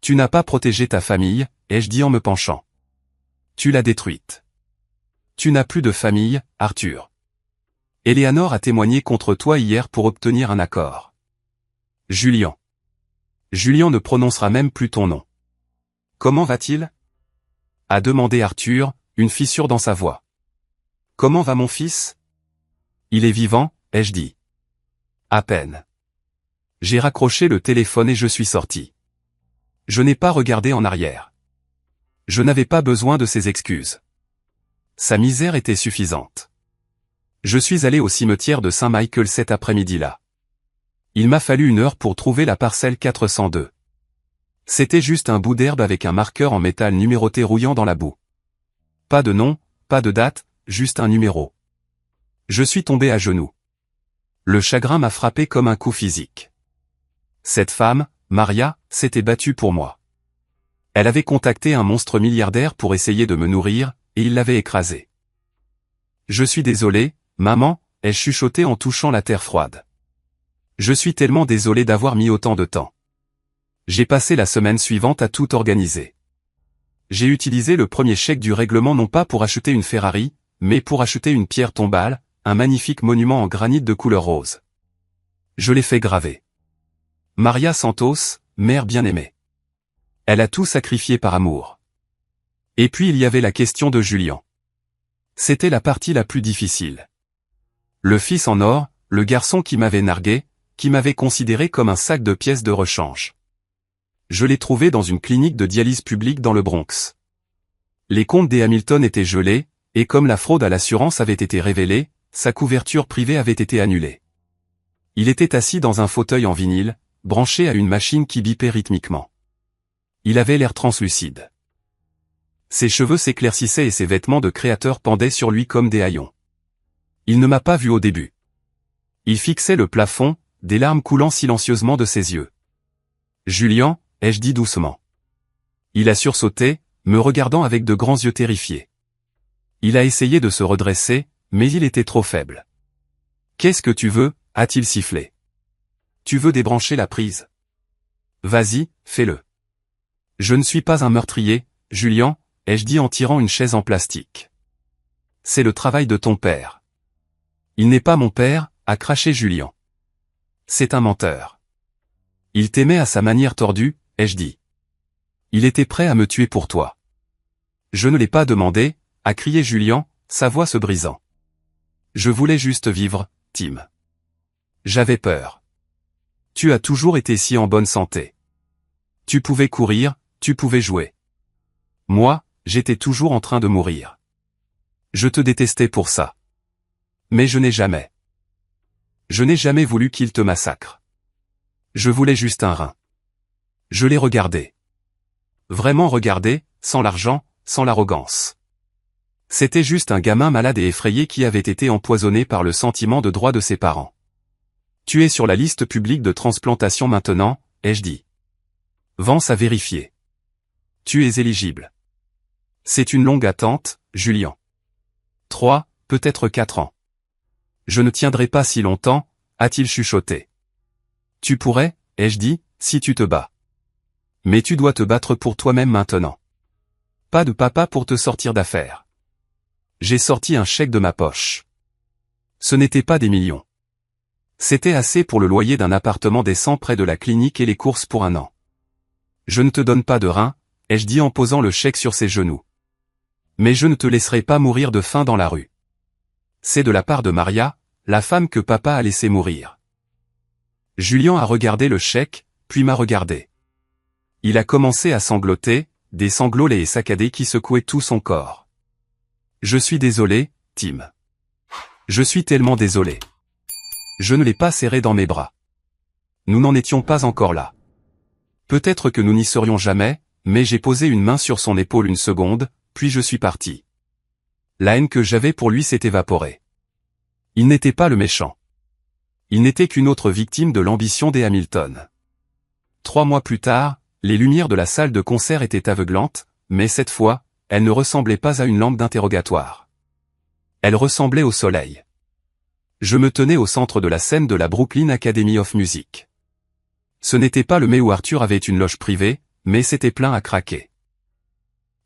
Tu n'as pas protégé ta famille, ai-je dit en me penchant. Tu l'as détruite. Tu n'as plus de famille, Arthur. Eleanor a témoigné contre toi hier pour obtenir un accord. Julian. Julian ne prononcera même plus ton nom. Comment va-t-il? A demandé Arthur, une fissure dans sa voix. Comment va mon fils? Il est vivant, ai-je dit. À peine. J'ai raccroché le téléphone et je suis sorti. Je n'ai pas regardé en arrière. Je n'avais pas besoin de ses excuses. Sa misère était suffisante. Je suis allé au cimetière de Saint-Michael cet après-midi-là. Il m'a fallu 1 heure pour trouver la parcelle 402. C'était juste un bout d'herbe avec un marqueur en métal numéroté rouillant dans la boue. Pas de nom, pas de date, juste un numéro. Je suis tombé à genoux. Le chagrin m'a frappé comme un coup physique. Cette femme, Maria, s'était battue pour moi. Elle avait contacté un monstre milliardaire pour essayer de me nourrir, et il l'avait écrasé. Je suis désolé, maman, ai-je chuchoté en touchant la terre froide. Je suis tellement désolé d'avoir mis autant de temps. J'ai passé la semaine suivante à tout organiser. J'ai utilisé le premier chèque du règlement non pas pour acheter une Ferrari, mais pour acheter une pierre tombale, un magnifique monument en granit de couleur rose. Je l'ai fait graver. Maria Santos, mère bien-aimée. Elle a tout sacrifié par amour. Et puis il y avait la question de Julian. C'était la partie la plus difficile. Le fils en or, le garçon qui m'avait nargué, qui m'avait considéré comme un sac de pièces de rechange. Je l'ai trouvé dans une clinique de dialyse publique dans le Bronx. Les comptes des Hamilton étaient gelés, et comme la fraude à l'assurance avait été révélée, sa couverture privée avait été annulée. Il était assis dans un fauteuil en vinyle, branché à une machine qui bipait rythmiquement. Il avait l'air translucide. Ses cheveux s'éclaircissaient et ses vêtements de créateur pendaient sur lui comme des haillons. Il ne m'a pas vu au début. Il fixait le plafond, des larmes coulant silencieusement de ses yeux. Julian, ai-je dit doucement. Il a sursauté, me regardant avec de grands yeux terrifiés. Il a essayé de se redresser, mais il était trop faible. Qu'est-ce que tu veux, a-t-il sifflé. Tu veux débrancher la prise? Vas-y, fais-le. Je ne suis pas un meurtrier, Julian, ai-je dit en tirant une chaise en plastique. C'est le travail de ton père. Il n'est pas mon père, a craché Julian. C'est un menteur. Il t'aimait à sa manière tordue, ai-je dit. Il était prêt à me tuer pour toi. Je ne l'ai pas demandé, a crié Julian, sa voix se brisant. Je voulais juste vivre, Tim. J'avais peur. Tu as toujours été si en bonne santé. Tu pouvais courir, tu pouvais jouer. Moi, j'étais toujours en train de mourir. Je te détestais pour ça. Mais je n'ai jamais. Je n'ai jamais voulu qu'il te massacre. Je voulais juste un rein. Je l'ai regardé. Vraiment regardé, sans l'argent, sans l'arrogance. C'était juste un gamin malade et effrayé qui avait été empoisonné par le sentiment de droit de ses parents. Tu es sur la liste publique de transplantation maintenant, ai-je dit. Vance à vérifier. Tu es éligible. C'est une longue attente, Julian. 3, peut-être 4 ans. Je ne tiendrai pas si longtemps, a-t-il chuchoté. Tu pourrais, ai-je dit, si tu te bats. Mais tu dois te battre pour toi-même maintenant. Pas de papa pour te sortir d'affaire. J'ai sorti un chèque de ma poche. Ce n'était pas des millions. C'était assez pour le loyer d'un appartement décent près de la clinique et les courses pour 1 an. Je ne te donne pas de rein, ai-je dit en posant le chèque sur ses genoux. Mais je ne te laisserai pas mourir de faim dans la rue. C'est de la part de Maria, la femme que papa a laissé mourir. Julian a regardé le chèque, puis m'a regardé. Il a commencé à sangloter, des sanglots laids et saccadés qui secouaient tout son corps. Je suis désolé, Tim. Je suis tellement désolé. Je ne l'ai pas serré dans mes bras. Nous n'en étions pas encore là. Peut-être que nous n'y serions jamais, mais j'ai posé une main sur son épaule une seconde, puis je suis parti. La haine que j'avais pour lui s'est évaporée. Il n'était pas le méchant. Il n'était qu'une autre victime de l'ambition des Hamilton. 3 mois plus tard, les lumières de la salle de concert étaient aveuglantes, mais cette fois, elles ne ressemblaient pas à une lampe d'interrogatoire. Elles ressemblaient au soleil. Je me tenais au centre de la scène de la Brooklyn Academy of Music. Ce n'était pas le mai où Arthur avait une loge privée, mais c'était plein à craquer.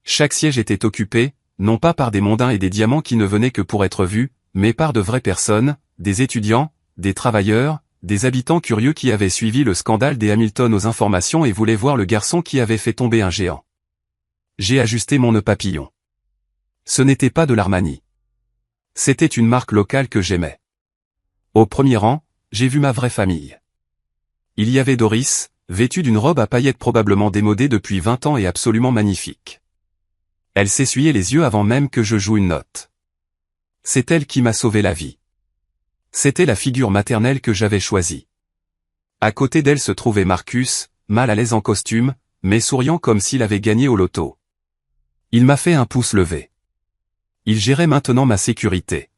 Chaque siège était occupé, non pas par des mondains et des diamants qui ne venaient que pour être vus, mais par de vraies personnes, des étudiants, des travailleurs, des habitants curieux qui avaient suivi le scandale des Hamilton aux informations et voulaient voir le garçon qui avait fait tomber un géant. J'ai ajusté mon nœud papillon. Ce n'était pas de l'Armani. C'était une marque locale que j'aimais. Au premier rang, j'ai vu ma vraie famille. Il y avait Doris, vêtue d'une robe à paillettes probablement démodée depuis 20 ans et absolument magnifique. Elle s'essuyait les yeux avant même que je joue une note. C'est elle qui m'a sauvé la vie. C'était la figure maternelle que j'avais choisie. À côté d'elle se trouvait Marcus, mal à l'aise en costume, mais souriant comme s'il avait gagné au loto. Il m'a fait un pouce levé. Il gérait maintenant ma sécurité.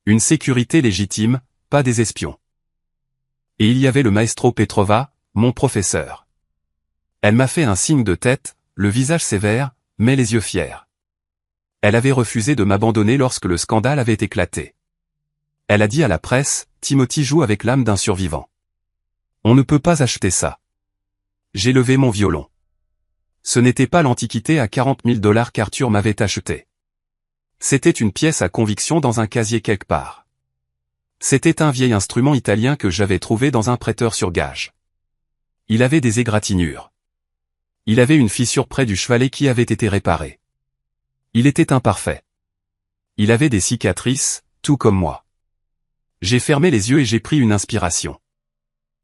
Une sécurité légitime, pas des espions. Et il y avait le maestro Petrova, mon professeur. Elle m'a fait un signe de tête, le visage sévère, mais les yeux fiers. Elle avait refusé de m'abandonner lorsque le scandale avait éclaté. Elle a dit à la presse, Timothy joue avec l'âme d'un survivant. On ne peut pas acheter ça. J'ai levé mon violon. Ce n'était pas l'antiquité à 40 000 $ qu'Arthur m'avait acheté. C'était une pièce à conviction dans un casier quelque part. C'était un vieil instrument italien que j'avais trouvé dans un prêteur sur gage. Il avait des égratignures. Il avait une fissure près du chevalet qui avait été réparée. Il était imparfait. Il avait des cicatrices, tout comme moi. J'ai fermé les yeux et j'ai pris une inspiration.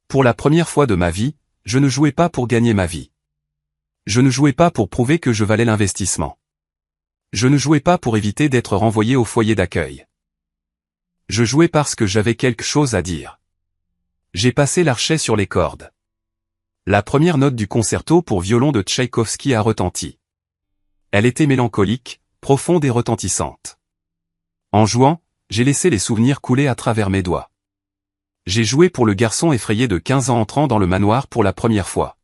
Pour la première fois de ma vie, je ne jouais pas pour gagner ma vie. Je ne jouais pas pour prouver que je valais l'investissement. Je ne jouais pas pour éviter d'être renvoyé au foyer d'accueil. Je jouais parce que j'avais quelque chose à dire. J'ai passé l'archet sur les cordes. La première note du concerto pour violon de Tchaïkovski a retenti. Elle était mélancolique, profonde et retentissante. En jouant, j'ai laissé les souvenirs couler à travers mes doigts. J'ai joué pour le garçon effrayé de 15 ans entrant dans le manoir pour la première fois.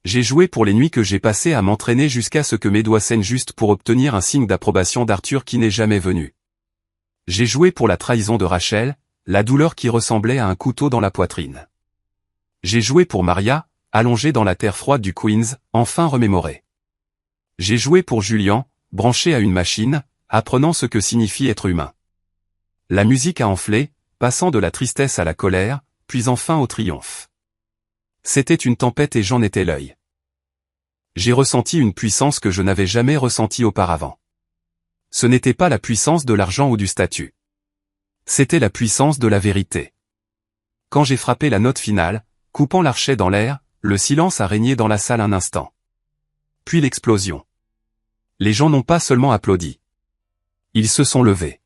J'ai joué pour les nuits que j'ai passées à m'entraîner jusqu'à ce que mes doigts saignent juste pour obtenir un signe d'approbation d'Arthur qui n'est jamais venu. J'ai joué pour la trahison de Rachel, la douleur qui ressemblait à un couteau dans la poitrine. J'ai joué pour Maria, allongée dans la terre froide du Queens, enfin remémorée. J'ai joué pour Julian, branché à une machine, apprenant ce que signifie être humain. La musique a enflé, passant de la tristesse à la colère, puis enfin au triomphe. C'était une tempête et j'en étais l'œil. J'ai ressenti une puissance que je n'avais jamais ressentie auparavant. Ce n'était pas la puissance de l'argent ou du statut. C'était la puissance de la vérité. Quand j'ai frappé la note finale, coupant l'archet dans l'air, le silence a régné dans la salle un instant. Puis l'explosion. Les gens n'ont pas seulement applaudi. Ils se sont levés.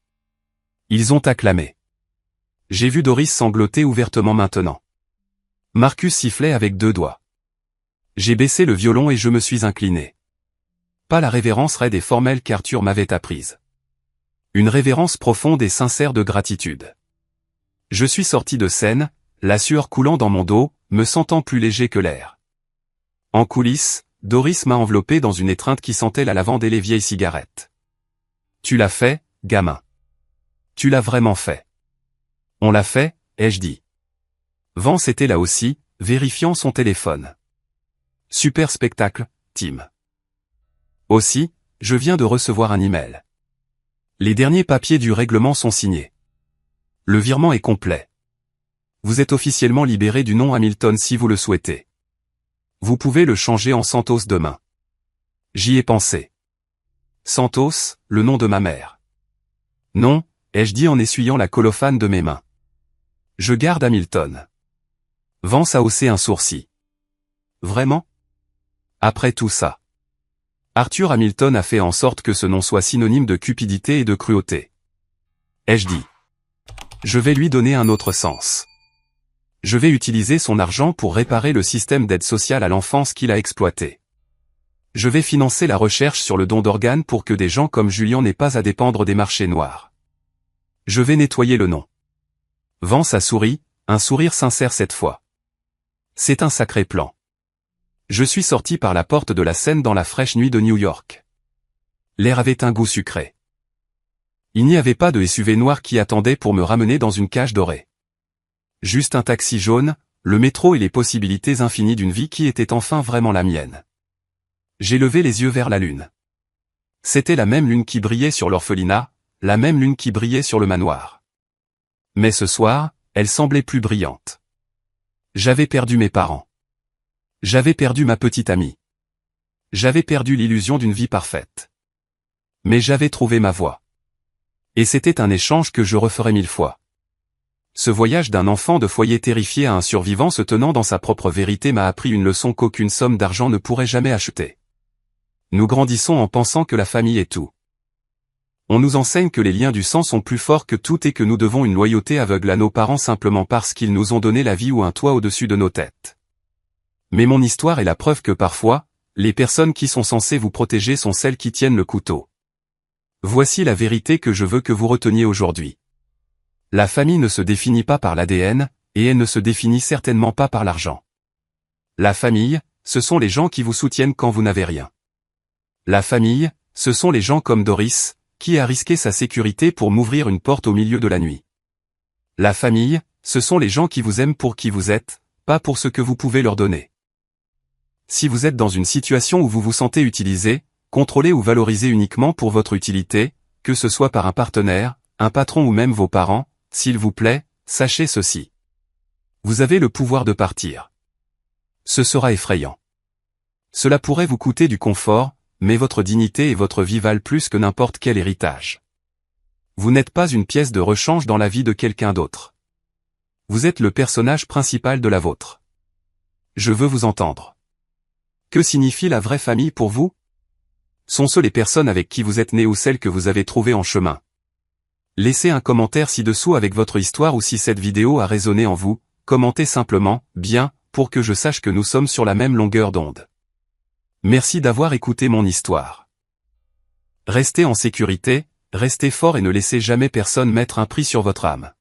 Ils ont acclamé. J'ai vu Doris sangloter ouvertement maintenant. Marcus sifflait avec 2 doigts. J'ai baissé le violon et je me suis incliné. Pas la révérence raide et formelle qu'Arthur m'avait apprise. Une révérence profonde et sincère de gratitude. Je suis sorti de scène, la sueur coulant dans mon dos, me sentant plus léger que l'air. En coulisses, Doris m'a enveloppé dans une étreinte qui sentait la lavande et les vieilles cigarettes. Tu l'as fait, gamin. Tu l'as vraiment fait. On l'a fait, ai-je dit. Vance était là aussi, vérifiant son téléphone. Super spectacle, Tim. Aussi, je viens de recevoir un email. Les derniers papiers du règlement sont signés. Le virement est complet. Vous êtes officiellement libéré du nom Hamilton si vous le souhaitez. Vous pouvez le changer en Santos demain. J'y ai pensé. Santos, le nom de ma mère. Non, ai-je dit en essuyant la colophane de mes mains. Je garde Hamilton. Vance a haussé un sourcil. Vraiment? Après tout ça. Arthur Hamilton a fait en sorte que ce nom soit synonyme de cupidité et de cruauté. Ai-je dit? Je vais lui donner un autre sens. Je vais utiliser son argent pour réparer le système d'aide sociale à l'enfance qu'il a exploité. Je vais financer la recherche sur le don d'organes pour que des gens comme Julian n'aient pas à dépendre des marchés noirs. Je vais nettoyer le nom. Vance a souri, un sourire sincère cette fois. C'est un sacré plan. Je suis sorti par la porte de la scène dans la fraîche nuit de New York. L'air avait un goût sucré. Il n'y avait pas de SUV noir qui attendait pour me ramener dans une cage dorée. Juste un taxi jaune, le métro et les possibilités infinies d'une vie qui était enfin vraiment la mienne. J'ai levé les yeux vers la lune. C'était la même lune qui brillait sur l'orphelinat, la même lune qui brillait sur le manoir. Mais ce soir, elle semblait plus brillante. J'avais perdu mes parents. J'avais perdu ma petite amie. J'avais perdu l'illusion d'une vie parfaite. Mais j'avais trouvé ma voie. Et c'était un échange que je referais 1000 fois. Ce voyage d'un enfant de foyer terrifié à un survivant se tenant dans sa propre vérité m'a appris une leçon qu'aucune somme d'argent ne pourrait jamais acheter. Nous grandissons en pensant que la famille est tout. On nous enseigne que les liens du sang sont plus forts que tout et que nous devons une loyauté aveugle à nos parents simplement parce qu'ils nous ont donné la vie ou un toit au-dessus de nos têtes. Mais mon histoire est la preuve que parfois, les personnes qui sont censées vous protéger sont celles qui tiennent le couteau. Voici la vérité que je veux que vous reteniez aujourd'hui. La famille ne se définit pas par l'ADN, et elle ne se définit certainement pas par l'argent. La famille, ce sont les gens qui vous soutiennent quand vous n'avez rien. La famille, ce sont les gens comme Doris, qui a risqué sa sécurité pour m'ouvrir une porte au milieu de la nuit. La famille, ce sont les gens qui vous aiment pour qui vous êtes, pas pour ce que vous pouvez leur donner. Si vous êtes dans une situation où vous vous sentez utilisé, contrôlé ou valorisé uniquement pour votre utilité, que ce soit par un partenaire, un patron ou même vos parents, s'il vous plaît, sachez ceci. Vous avez le pouvoir de partir. Ce sera effrayant. Cela pourrait vous coûter du confort, mais votre dignité et votre vie valent plus que n'importe quel héritage. Vous n'êtes pas une pièce de rechange dans la vie de quelqu'un d'autre. Vous êtes le personnage principal de la vôtre. Je veux vous entendre. Que signifie la vraie famille pour vous? Sont-ce les personnes avec qui vous êtes né ou celles que vous avez trouvées en chemin? Laissez un commentaire ci-dessous avec votre histoire ou si cette vidéo a résonné en vous, commentez simplement « bien » pour que je sache que nous sommes sur la même longueur d'onde. Merci d'avoir écouté mon histoire. Restez en sécurité, restez fort et ne laissez jamais personne mettre un prix sur votre âme.